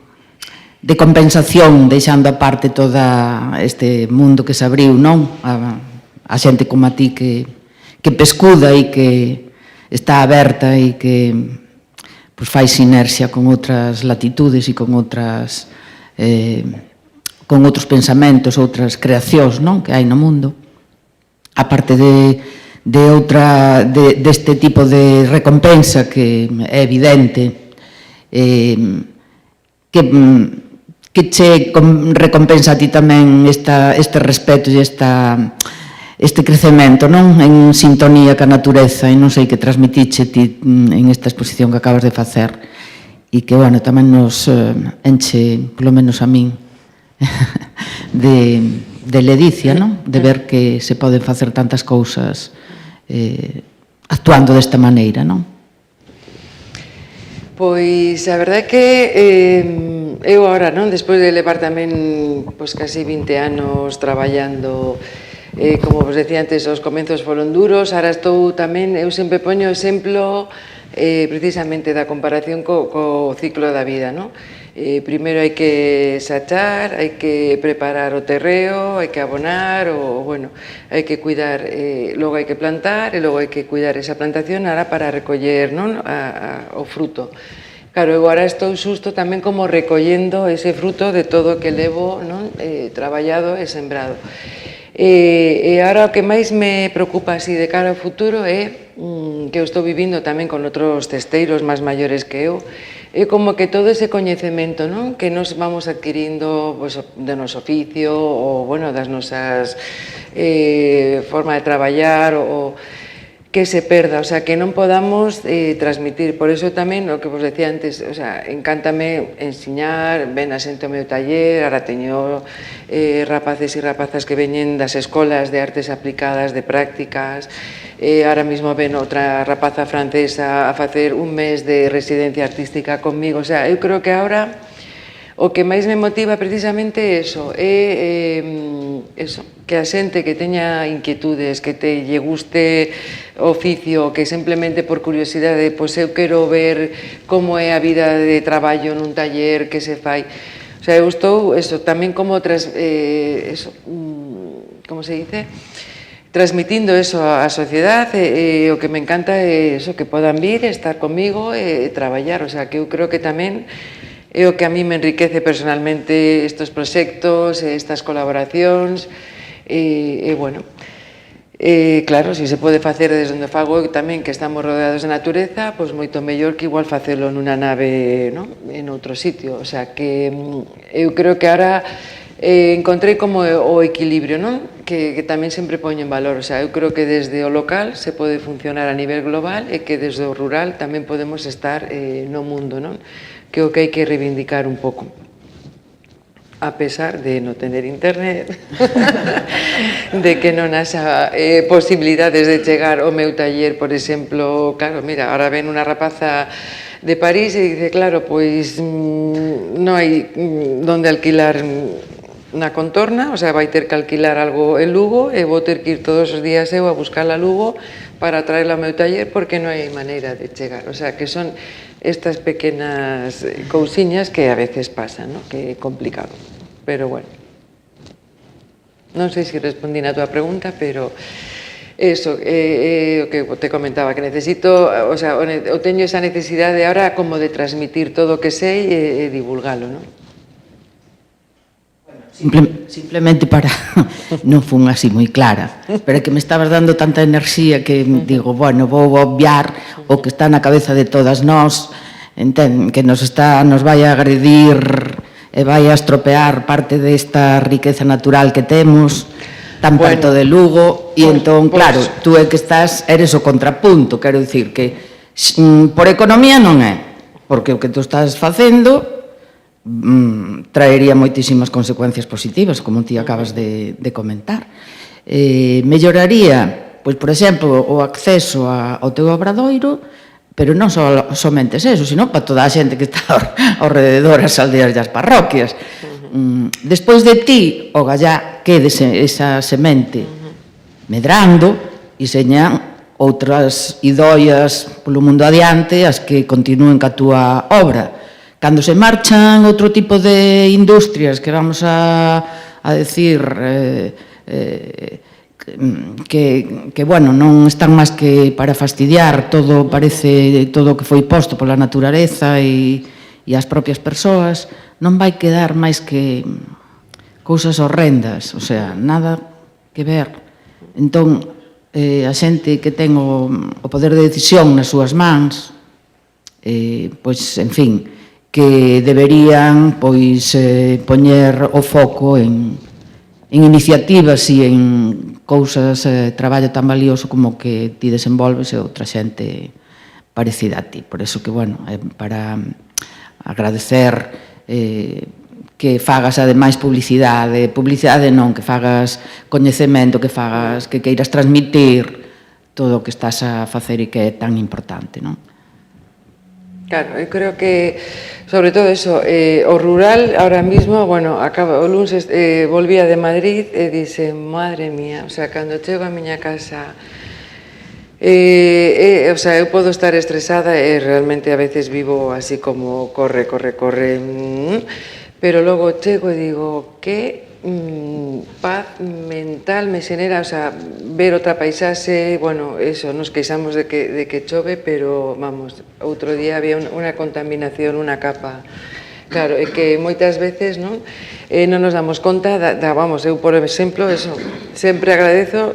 compensación, deixando aparte todo este mundo que se abriu, non? A xente como a ti que pescuda e que está aberta e que pues, fai sinerxia con outras latitudes e con outros pensamentos, outras creacións, non? Que hai no mundo. A parte deste tipo de recompensa que é evidente, que che recompensa a ti tamén este respeto e este crecemento, non? En sintonía ca natureza, e non sei que transmitiche ti en esta exposición que acabas de facer e que, bueno, tamén nos enche, polo menos a min, de ledicia, non? De ver que se poden facer tantas cousas actuando desta maneira, non? Pois a verdade é que eu agora, non? Despois de levar tamén casi 20 anos traballando, como vos decía antes, os comenzos foron duros, ahora estou tamén, eu sempre poño exemplo precisamente da comparación co ciclo da vida, non? Primeiro hai que sachar, hai que preparar o terreo, hai que abonar, hai que cuidar, logo hai que plantar e logo hai que cuidar esa plantación ahora para recoller, non? O fruto. Claro, eu agora estou xusto tamén como recollendo ese fruto de todo o que levo, non? Traballado e sembrado. E agora o que máis me preocupa así de cara ao futuro é que eu estou vivindo tamén con outros cesteiros máis maiores que eu, é como que todo ese coñecemento, non? Que nos vamos adquirindo do noso oficio ou, das nosas forma de traballar ou que se perda, o sea, que non podamos transmitir. Por iso tamén, o que vos decía antes, o sea, encántame ensiñar, ven a xente ao meu taller, ahora teño rapaces e rapazas que veñen das escolas de artes aplicadas, de prácticas, ahora mismo ven outra rapaza francesa a facer un mes de residencia artística conmigo, o sea, eu creo que ahora o que máis me motiva precisamente é que a xente que teña inquietudes, que lle guste o oficio, que simplemente por curiosidade, pois eu quero ver como é a vida de traballo nun taller que se fai. O sea, eu estou tamén como como se dice? Transmitindo eso á sociedade, o que me encanta é que podan vir, estar comigo e traballar, o sea, que eu creo que tamén é o que a mí me enriquece personalmente estes proxectos, estas colaboracións, claro, se se pode facer desde onde fago tamén, que estamos rodeados de natureza, pois moito mellor que igual facelo nunha nave, non? En outro sitio, o sea, que eu creo que ahora encontrei como o equilibrio, non? Que tamén sempre poño en valor, o sea, eu creo que desde o local se pode funcionar a nivel global e que desde o rural tamén podemos estar no mundo, non? Que o que hai que reivindicar un pouco, a pesar de non tener internet, de que non haxa posibilidades de chegar ao meu taller, por exemplo, claro, mira, ahora ven unha rapaza de París e dice, claro, pois non hai donde alquilar na contorna, o sea, vai ter que alquilar algo en Lugo e vou ter que ir todos os días eu a buscar a Lugo para traerla ao meu taller porque non hai maneira de chegar, o sea, que son estas pequenas cousiñas que a veces pasan, ¿no? Que é complicado, pero bueno. Non sei se respondí na túa pregunta, pero eso, o que te comentaba, que necesito, o sea, eu teño esa necesidade ahora como de transmitir todo o que sei e divulgalo, non? Simplemente para... non fun así moi clara, pero é que me estabas dando tanta enerxía que digo, bueno, vou obviar o que está na cabeza de todas nós, entenden, que nos vai a agredir e vai a estropear parte desta riqueza natural que temos, tan perto de Lugo, e entón, claro, tú é que eres o contrapunto, quero dicir que por economía non é, porque o que tú estás facendo traería moitísimas consecuencias positivas, como ti acabas de comentar. Melloraría, pois, por exemplo, o acceso ao teu obradoiro, pero non somente eso, sino para toda a xente que está ao rededor, as aldeas e as parroquias. Despois de ti, o gallá quede esa semente medrando e señan outras idoias polo mundo adiante as que continúen ca túa obra. Cando se marchan outro tipo de industrias que vamos a decir que bueno, non están máis que para fastidiar todo, parece todo o que foi posto pola natureza e as propias persoas, non vai quedar máis que cousas horrendas, o sea, nada que ver. Entón, a xente que ten o poder de decisión nas súas mans, pois, en fin, que deberían pois poñer o foco en iniciativas e en cousas, traballo tan valioso como que ti desenvolves e outra xente parecida a ti. Por eso que, bueno, para agradecer que fagas ademais publicidade non, que fagas coñecemento, que queiras transmitir todo o que estás a facer e que é tan importante, non? Claro, eu creo que, sobre todo eso, o rural, ahora mismo, bueno, o lunes volvía de Madrid e dixe, madre mía, o sea, cando chego a miña casa, o sea, eu podo estar estresada e realmente a veces vivo así como corre, pero logo chego e digo, que paz mental me xenera, o sea, ver outra paisaxe, bueno, eso, nos queixamos de que chove, pero, vamos, outro día había unha contaminación, unha capa, claro, é que moitas veces, non nos damos conta, vamos, eu, por exemplo, eso, sempre agradezco,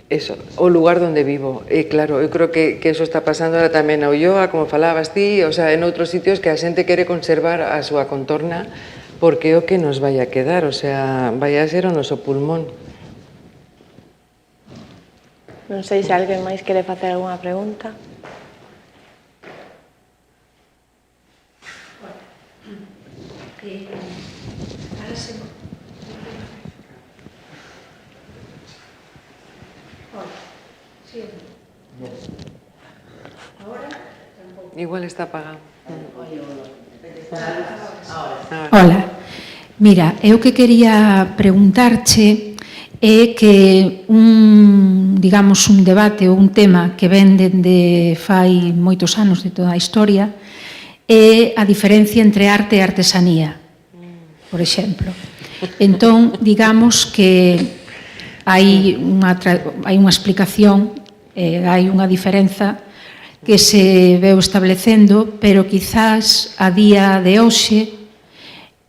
eso, o lugar onde vivo. E claro, eu creo que eso está pasando ahora tamén a Ulloa, como falabas ti, o sea, en outros sitios que a xente quere conservar a súa contorna porque é o que nos vai a quedar, o sea, vai a ser o noso pulmón. Non sei se alguén máis quere facer algunha pregunta. Igual está apagado. Hola, mira, eu que quería preguntarche é que digamos, un debate ou un tema que ven dende fai moitos anos de toda a historia é a diferencia entre arte e artesanía, por exemplo. Entón, digamos que hai unha explicación, hai unha diferenza que se veu establecendo, pero quizás a día de hoxe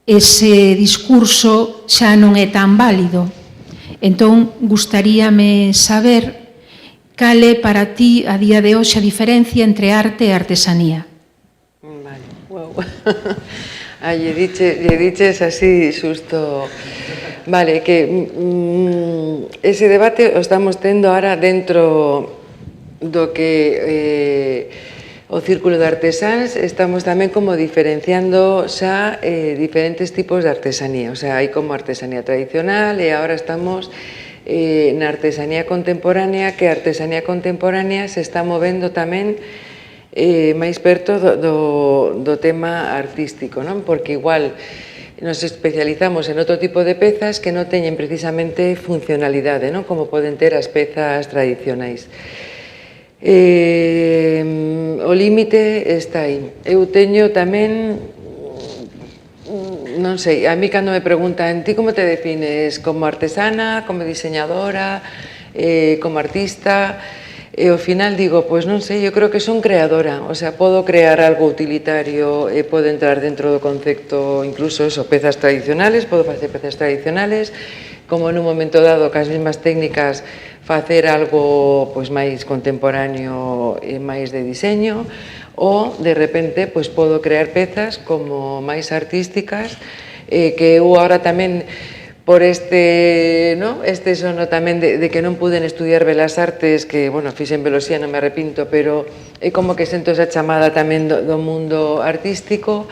ese discurso xa non é tan válido. Entón, gustaríame saber cal é para ti a día de hoxe a diferencia entre arte e artesanía. Vale, wow. Lle diches así xusto. Vale, que ese debate o estamos tendo ahora dentro do que o Círculo de Artesáns, estamos tamén como diferenciando xa diferentes tipos de artesanía, o sea, hai como artesanía tradicional e agora estamos na artesanía contemporánea, que a artesanía contemporánea se está movendo tamén máis perto do tema artístico, non? Porque igual nos especializamos en outro tipo de pezas que non teñen precisamente funcionalidade, non? Como poden ter as pezas tradicionais. O límite está aí. Eu teño tamén, non sei, a mí cando me preguntan ti como te defines, como artesana, como diseñadora, como artista, e ao final digo, pois non sei, eu creo que son creadora, o sea, podo crear algo utilitario, podo entrar dentro do concepto, incluso eso, pezas tradicionales, podo facer pezas tradicionales, como nun momento dado, cas mesmas técnicas, facer algo pois máis contemporáneo e máis de diseño, ou de repente pois podo crear pezas como máis artísticas, que eu agora tamén por este sono tamén de que non puden estudiar Belas Artes, que, bueno, fixen Veloxía, non me arrepinto, pero é como que sento esa chamada tamén do mundo artístico.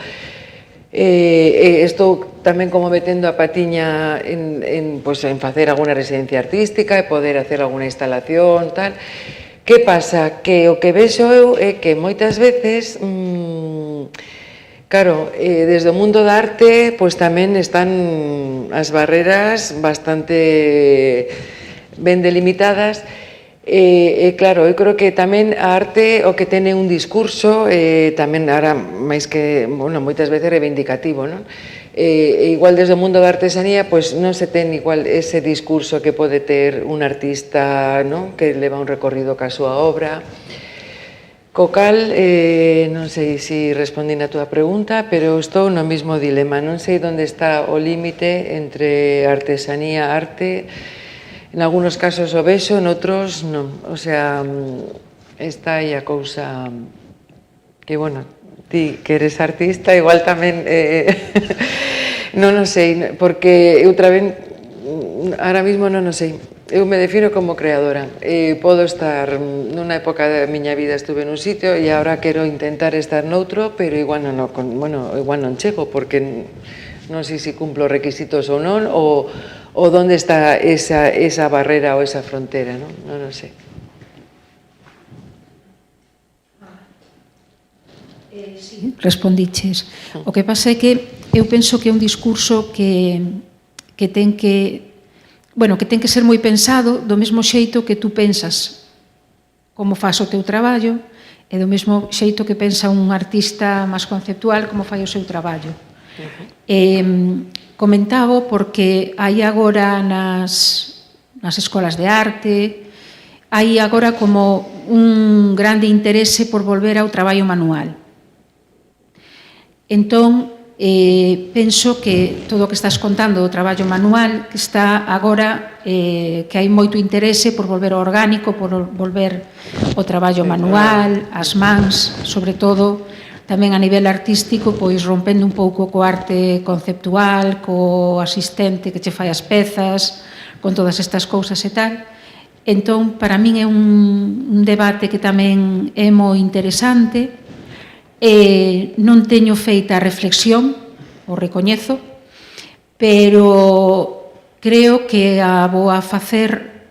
Estou tamén como metendo a patiña en facer alguna residencia artística e poder hacer alguna instalación, tal. Que pasa? Que o que vexo eu é que moitas veces, claro, desde o mundo da arte, pois tamén están as barreras bastante ben delimitadas. Claro, eu creo que tamén a arte o que tene un discurso tamén ahora máis que, bueno, moitas veces reivindicativo, non? Igual desde o mundo da artesanía pois non se ten igual ese discurso que pode ter un artista, non? Que leva un recorrido ca súa obra. Co cal, non sei se respondín a túa pregunta, pero estou no mesmo dilema, non sei onde está o límite entre artesanía e arte. En algunos casos o vexo, en outros non. O sea, está aí a cousa que, bueno, ti que eres artista, igual tamén, non o sei, porque eu tamén, ahora mismo non o sei. Eu me defino como creadora. Podo estar, nunha época da miña vida estuve nun sitio e agora quero intentar estar noutro, pero igual non chego, porque non sei se cumplo requisitos ou non, ou onde está esa barrera ou esa frontera, non? Non o sei. Sí, respondiches. O que pasa é que eu penso que é un discurso que ten que, bueno, que ten que ser moi pensado do mesmo xeito que tú pensas como faz o teu traballo e do mesmo xeito que pensa un artista máis conceptual como fai o seu traballo. Comentaba porque hai agora nas escolas de arte, hai agora como un grande interese por volver ao traballo manual. Entón, penso que todo o que estás contando do traballo manual, que está agora, que hai moito interese por volver ao orgánico, por volver ao traballo manual, as mans, sobre todo, tamén a nivel artístico, pois rompendo un pouco co arte conceptual, co asistente que che fai as pezas, con todas estas cousas e tal. Entón, para min é un debate que tamén é moi interesante. Non teño feita a reflexión, o recoñezo, pero creo que a vou a facer,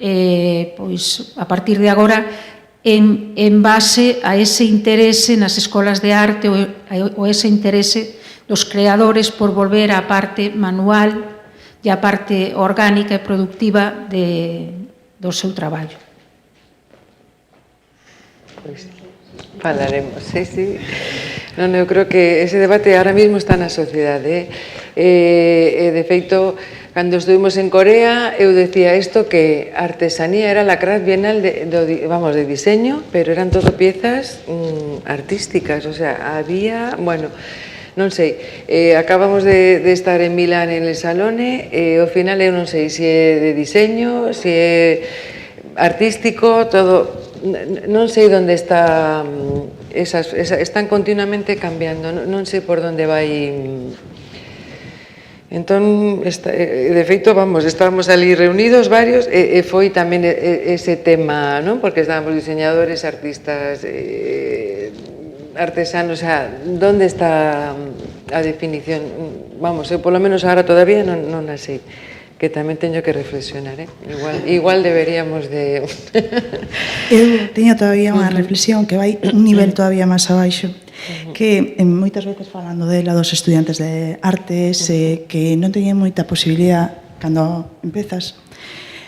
pois, a partir de agora, en base a ese interese nas escolas de arte ou ese interese dos creadores por volver á parte manual e á parte orgánica e productiva do seu traballo. Pois falaremos, sí. Non, eu creo que ese debate ahora mismo está na sociedade. De feito, cando estuvimos en Corea, eu decía isto que artesanía era la craft bienal de diseño, pero eran todo piezas artísticas, o sea, había, bueno, non sei, acabamos de estar en Milán en el Salone, ao final eu non sei se é de diseño, se é artístico, todo, non sei onde está, están continuamente cambiando, non sei por onde vai. Entón, de feito, estábamos ali reunidos varios e foi tamén ese tema, non? Porque estábamos diseñadores, artistas, artesanos, o sea, onde está a definición? Eu polo menos agora todavía non a sei, que tamén teño que reflexionar, igual deberíamos de... Eu teño todavía unha reflexión que vai un nivel todavía máis abaixo, que moitas veces falando dela dos estudiantes de artes que non teñen moita posibilidad cando empezas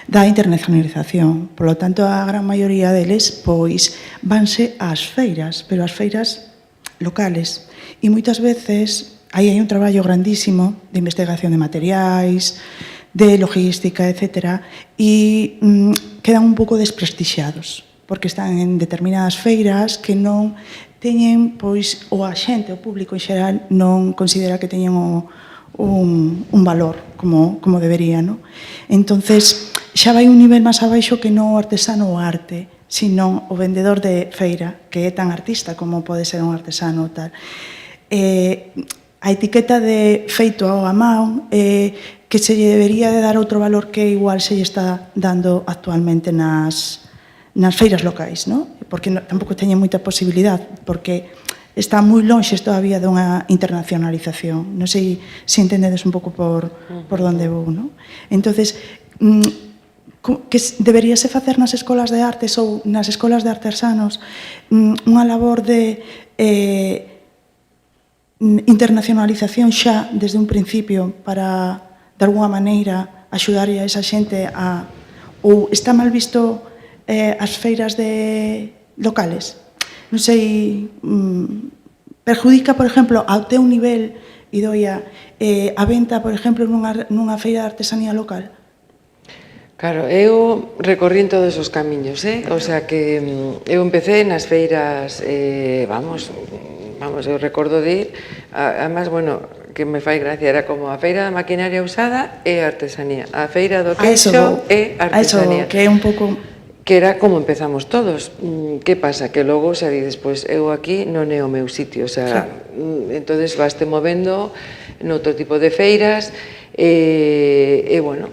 da internacionalización. Por lo tanto, a gran maioría deles pois vanse ás feiras, pero ás feiras locales. E moitas veces aí hai un traballo grandísimo de investigación de materiais, de logística, etc. E quedan un pouco desprestixiados, porque están en determinadas feiras que non teñen, pois, o a xente, o público en xeral, non considera que teñen un valor como debería, non? Entonces, xa vai un nivel máis abaixo que non o artesano o arte, sino o vendedor de feira, que é tan artista como pode ser un artesano tal. A etiqueta de feito a man que se lle debería de dar outro valor que igual se lle está dando actualmente nas feiras locais, non? Porque tampouco teñen moita posibilidad, porque está moi lonxe todavía dunha internacionalización. Non sei se entendedes un pouco por onde vou, non? Entonces, que deberíase facer nas escolas de artes ou nas escolas de artesanos unha labor de internacionalización xa desde un principio para, de alguna maneira, axudar a esa xente a... Ou está mal visto as feiras locales? Non sei, perjudica, por exemplo, ao teu nivel, Idoia, a venta, por exemplo, nunha feira de artesanía local? Claro, eu recorrí en todos os camiños, o sea que eu empecé nas feiras, vamos, eu recordo de ir, además, bueno, que me fai gracia, era como a feira da maquinaria usada e artesanía, a feira do queixo e artesanía. A eso, que é un pouco... Que era como empezamos todos. Que pasa? Que logo, xa dices, pois eu aquí non é o meu sitio, o sea, entonces vaste movendo noutro tipo de feiras e bueno,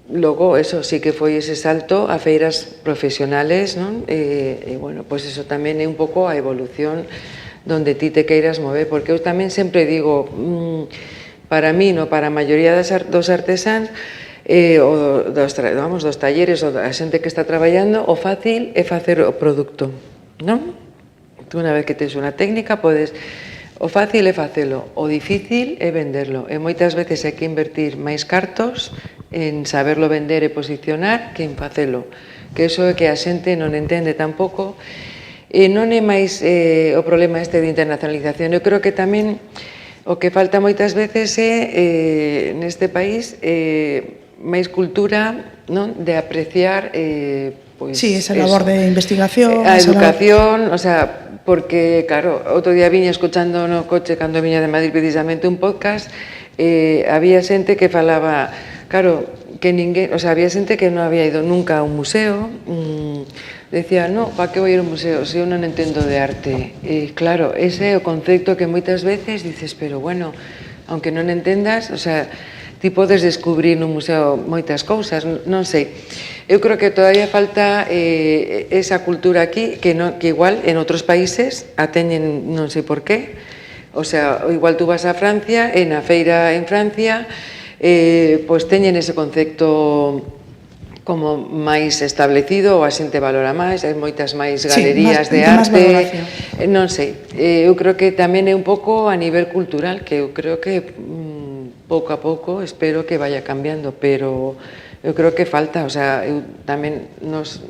logo, eso sí que foi ese salto a feiras profesionales, non? E bueno, pois eso tamén é un pouco a evolución donde ti te queiras mover, porque eu tamén sempre digo, para mí, no, para a maioría dos artesáns, dos talleres ou da xente que está traballando, o fácil é facer o produto, non? Tú unha vez que tens unha técnica podes... O fácil é facelo, o difícil é venderlo, e moitas veces hai que invertir máis cartos en saberlo vender e posicionar que en facelo, que iso é que a xente non entende tampouco, e non é máis o problema este de internacionalización. Eu creo que tamén o que falta moitas veces é neste país máis cultura, non, de apreciar pois sí, esa labor de investigación, a educación, o sea, porque claro, outro día viña escuchando no coche cando viña de Madrid precisamente un podcast, había xente que falaba, claro, que ninguén, o sea, había xente que non había ido nunca a un museo, decía, no, para que vou ir a un museo se eu non entendo de arte? E claro, ese é o concepto que moitas veces dices, pero bueno, aunque non entendas, o sea, ti podes descubrir nun museo moitas cousas, non sei. Eu creo que todavía falta esa cultura aquí, que igual en outros países a teñen non sei por qué. O sea, igual tú vas a Francia, e na feira en Francia, pois teñen ese concepto como máis establecido, ou a xente valora máis, hai moitas máis galerías de arte, non sei. Eu creo que tamén é un pouco a nivel cultural, que eu creo que pouco a pouco espero que vaya cambiando, pero eu creo que falta, o sea, eu tamén nos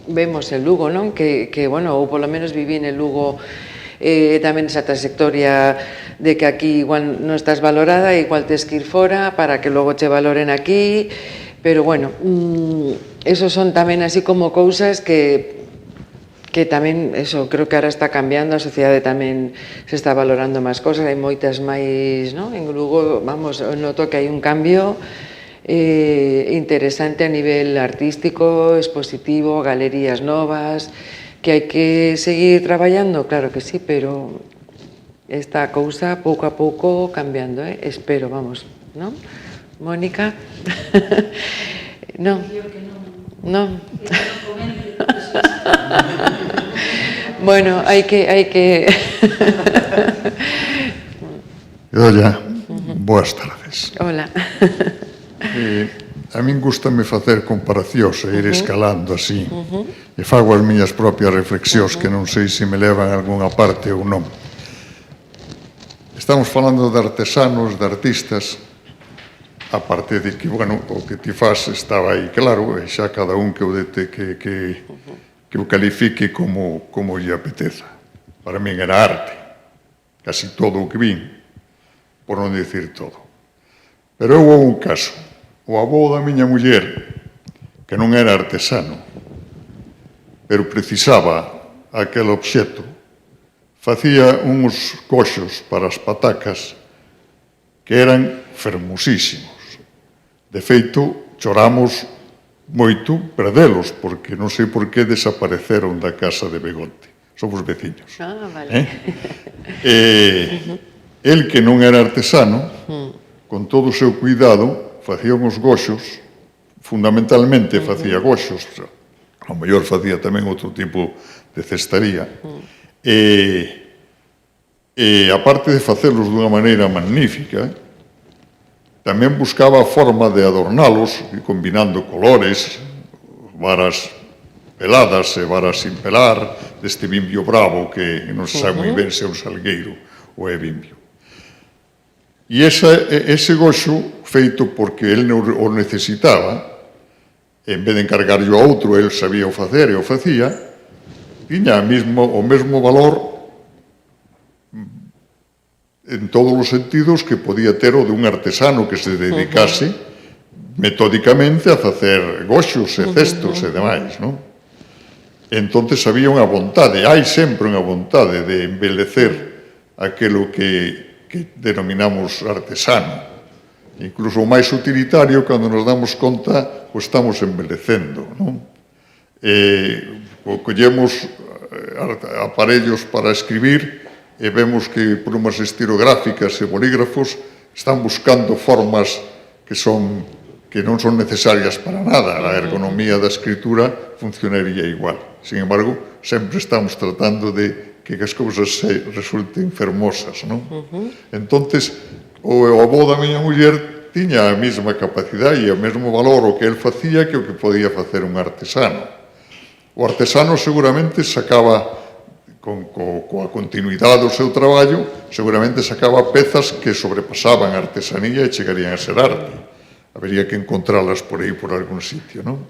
vemos en Lugo, non? Que bueno, ou polo menos viví en Lugo tamén esa trayectoria de que aquí igual non estás valorada, igual tes que ir fora para que logo che valoren aquí, pero bueno, esos son tamén así como cousas que tamén, eso, creo que ahora está cambiando, a sociedade tamén se está valorando máis cosas, hai moitas máis, non? En Lugo, vamos, noto que hai un cambio interesante a nivel artístico, expositivo, galerías novas, que hai que seguir traballando, claro que sí, pero esta cousa pouco a pouco cambiando, espero, vamos, non? Mónica? Non? Non? Bueno, hai que... Olla, boas tardes. Hola. A min gustame facer comparacións e ir escalando así, e fago as miñas propias reflexións que non sei se me levan a algunha parte ou non. Estamos falando de artesanos, de artistas, a parte de que, bueno, o que ti faz estaba aí claro, e xa cada un que o califique como lle apeteza. Para min era arte, casi todo o que vin, por non dicir todo. Pero houve un caso, o avó da miña muller, que non era artesano, pero precisaba aquel obxeto, facía uns coxos para as patacas que eran fermosísimos. De feito, choramos moito perdelos, porque non sei por que desapareceron da casa de Begonte. Somos veciños. Vale. El que non era artesano, con todo o seu cuidado, facía uns goxos, fundamentalmente facía goxos, ao mellor facía tamén outro tipo de cestaría, e aparte de facelos dunha maneira magnífica, tamén buscaba a forma de adornalos, combinando colores, varas peladas e varas sin pelar, deste bimbio bravo que non se sabe moi ben se é un salgueiro ou é bimbio. E ese goxo, feito porque el o necesitaba, en vez de encargarlo a outro, el sabía o facer e o facía, tiña o mesmo valor en todos os sentidos que podía ter o de un artesano que se dedicase metódicamente a facer goxos e cestos e demais, non? Entonces había unha vontade, hai sempre unha vontade de embelecer aquilo que denominamos artesano. Incluso o máis utilitario, cando nos damos conta, o estamos embelecendo, non? Collemos aparellos para escribir e vemos que plumas estilográficas e bolígrafos están buscando formas que non son necesarias para nada. A ergonomía da escritura funcionaría igual. Sin embargo, sempre estamos tratando de que as cousas resulten fermosas, non? Entonces, o avó da miña muller tiña a mesma capacidade e o mesmo valor o que el facía que o que podía facer un artesano. O artesano seguramente sacaba, coa continuidade do seu traballo, seguramente sacaba pezas que sobrepasaban a artesanía e chegarían a ser arte. Habería que encontralas por aí, por algún sitio, non?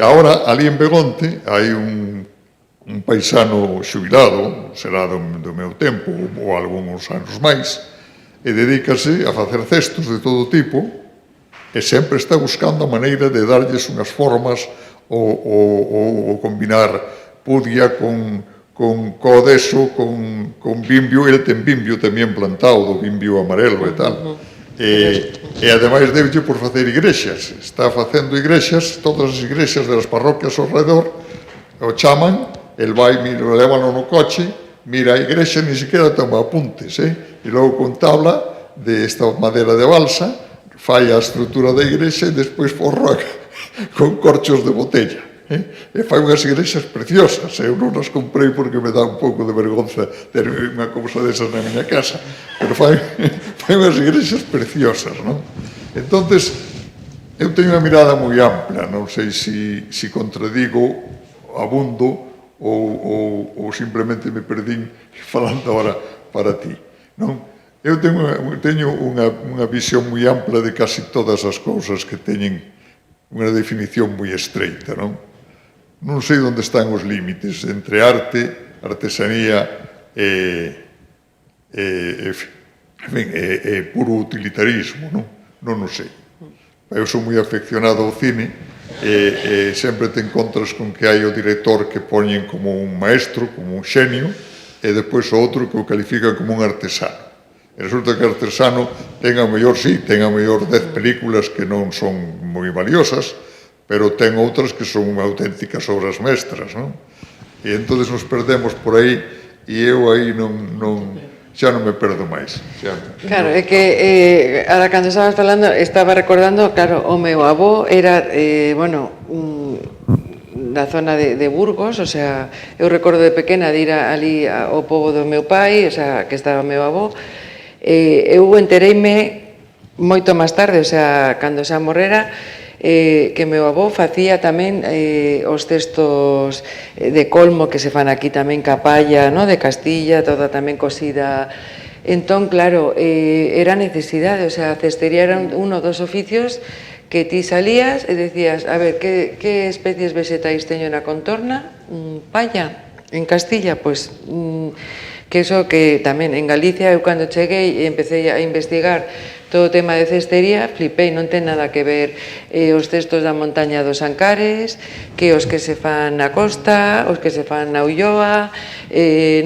Ahora, ali en Begonte, hai un paisano xubilado, será do meu tempo, ou algúns anos máis, e dedícase a facer cestos de todo tipo, e sempre está buscando a maneira de darlles unhas formas ou combinar pudia con codeso, con bimbio, ele ten bimbio tamén plantado, do bimbio amarelo e tal. E ademais debe por facer igrexas, está facendo igrexas, todas as igrexas das parroquias ao redor, o chaman, el vai, lévalo no coche, mira a igrexa, ni siquiera toma apuntes, e logo con tabla de esta madeira de balsa, fai a estrutura da igrexa e despois forra con corchos de botella. E fai unhas igrexas preciosas. Eu non as comprei porque me dá un pouco de vergonza ter unha cousa desas na miña casa, pero fai unhas igrexas preciosas, non? Entonces, eu teño unha mirada moi ampla, non sei se contradigo abundo ou simplemente me perdín falando agora para ti, non? Eu teño unha visión moi ampla de casi todas as cousas que teñen unha definición moi estreita, non? Non sei onde están os límites entre arte, artesanía e puro utilitarismo, non? Non o sei. Eu sou moi afeccionado ao cine e sempre te encontras con que hai o director que poñen como un maestro, como un xenio, e depois o outro que o califica como un artesano. E resulta que o artesano ten a mellor 10 películas que non son moi valiosas, pero ten outras que son auténticas obras mestras, non? E entón nos perdemos por aí e eu aí xa non me perdo máis. Claro, é que ahora cando estabas falando estaba recordando, claro, o meu avó era, da zona de Burgos, o sea, eu recordo de pequena de ir ali ao pobo do meu pai, o sea, que estaba o meu avó, eu entereime moito máis tarde, o sea, cando xa morrera, que meu avó facía tamén os cestos de colmo que se fan aquí tamén ca palla, no? De Castilla, toda tamén cosida Entón, claro, era necesidade, o sea, a cestería era uno dos oficios que ti salías e decías, a ver, que especies vegetais teño na contorna? Palla. En Castilla, pois, que eso que tamén en Galicia, eu cando cheguei e empecé a investigar todo o tema de cestería, flipei, non ten nada que ver os cestos da montaña dos Ancares, que os que se fan na costa, os que se fan na Ulloa,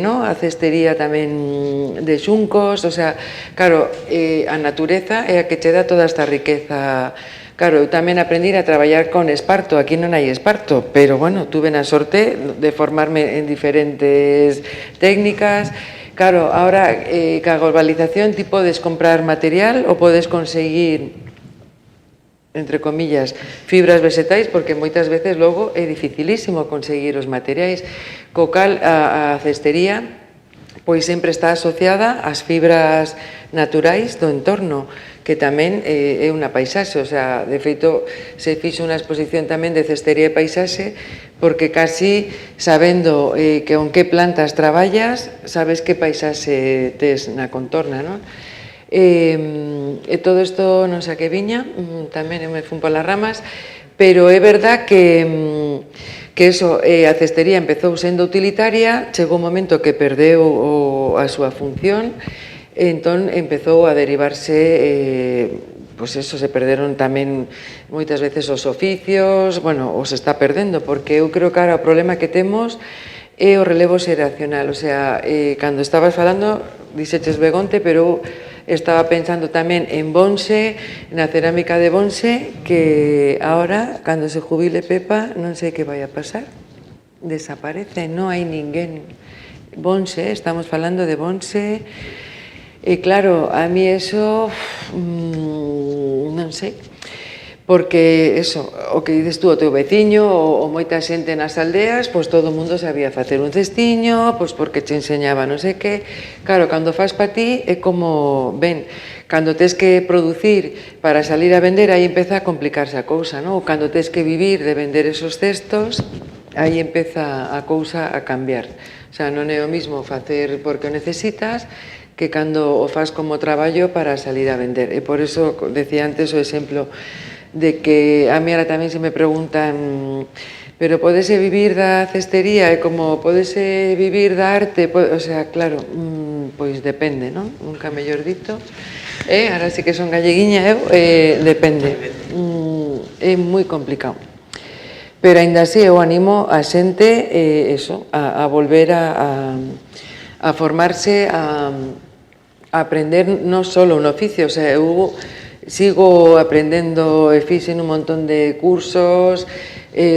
no? A cestería tamén de xuncos, o sea, claro, a natureza é a que che dá toda esta riqueza. Claro, eu tamén aprendí a traballar con esparto, aquí non hai esparto, pero, bueno, tuve na sorte de formarme en diferentes técnicas. Claro, ahora, ca globalización, ti podes comprar material ou podes conseguir, entre comillas, fibras vegetais, porque moitas veces logo é dificilísimo conseguir os materiais. Co cal, a cestería, pois sempre está asociada ás fibras naturais do entorno, que tamén é unha paisaxe, o sea, de feito, se fixo unha exposición tamén de cestería e paisaxe, porque casi sabendo que con que plantas traballas, sabes que paisaxe tes na contorna, non? E todo isto non sei a que viña, tamén me fun polas ramas, pero é verdad que eso, a cestería empezou sendo utilitaria, chegou un momento que perdeu a súa función, entón empezou a derivarse, pois eso, se perderon tamén moitas veces os oficios, bueno, os está perdendo, porque eu creo que ahora o problema que temos é o relevo xeracional, o sea, cando estabas falando, dixeches Begonte, pero eu estaba pensando tamén en Bonse, na cerámica de Bonse, que ahora, cando se jubile Pepa, non sei que vai a pasar, desaparece, non hai ninguén. Bonse, estamos falando de Bonse. E claro, a mí eso, non sei, porque eso, o que dices tú, o teu veciño, ou moita xente nas aldeas, pois todo o mundo sabía facer un cestiño, pois porque te enseñaba non sei que. Claro, cando faz pa ti é como, ben, cando tes que producir para salir a vender, aí empeza a complicarse a cousa, non? Ou cando tes que vivir de vender esos cestos, aí empeza a cousa a cambiar. O sea, non é o mismo facer porque o necesitas, que cando o faz como traballo para salir a vender. E por eso decía antes o exemplo de que a mí ahora tamén se me preguntan, pero podese vivir da cestería e como podese vivir da arte, o sea, claro, pois depende, non? Nunca mellor dito. Ahora sí que son galleguiña eu, depende. É moi complicado. Pero aínda así eu animo a xente a volver a formarse, a aprender non só un oficio, o sea, eu sigo aprendendo e fixen un montón de cursos,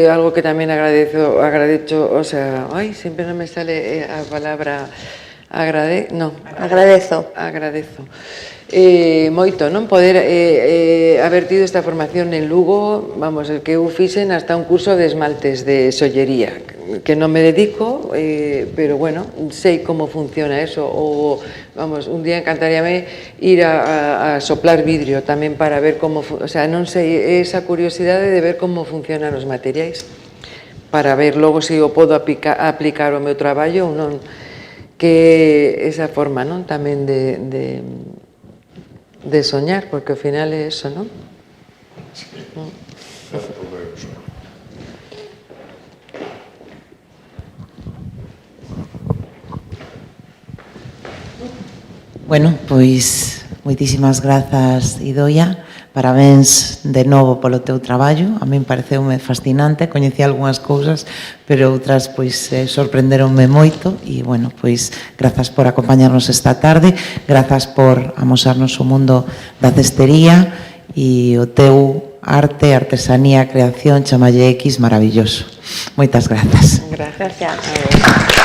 algo que tamén agradezo, o sea, sempre non me sale a palabra agradezo. Moito, non? Poder haber tido esta formación en Lugo, vamos, el que eu fixen hasta un curso de esmaltes de sollería, que non me dedico, pero bueno, sei como funciona eso, ou, vamos, un día encantaríame ir a soplar vidrio tamén para ver como, o sea, non sei, esa curiosidade de ver como funcionan os materiais, para ver logo se o podo aplicar ao meu traballo ou non, que esa forma, non? Tamén de soñar, porque ao final é eso, non? Bueno, pois moitísimas grazas, Idoia. Parabéns de novo polo teu traballo. A min pareceume fascinante, coñecí algunhas cousas, pero outras pois sorprenderonme moito e, bueno, pois grazas por acompañarnos esta tarde, grazas por amosarnos o mundo da cestería e o teu arte, artesanía, creación, chamalle X, maravilloso. Moitas grazas. Gracias.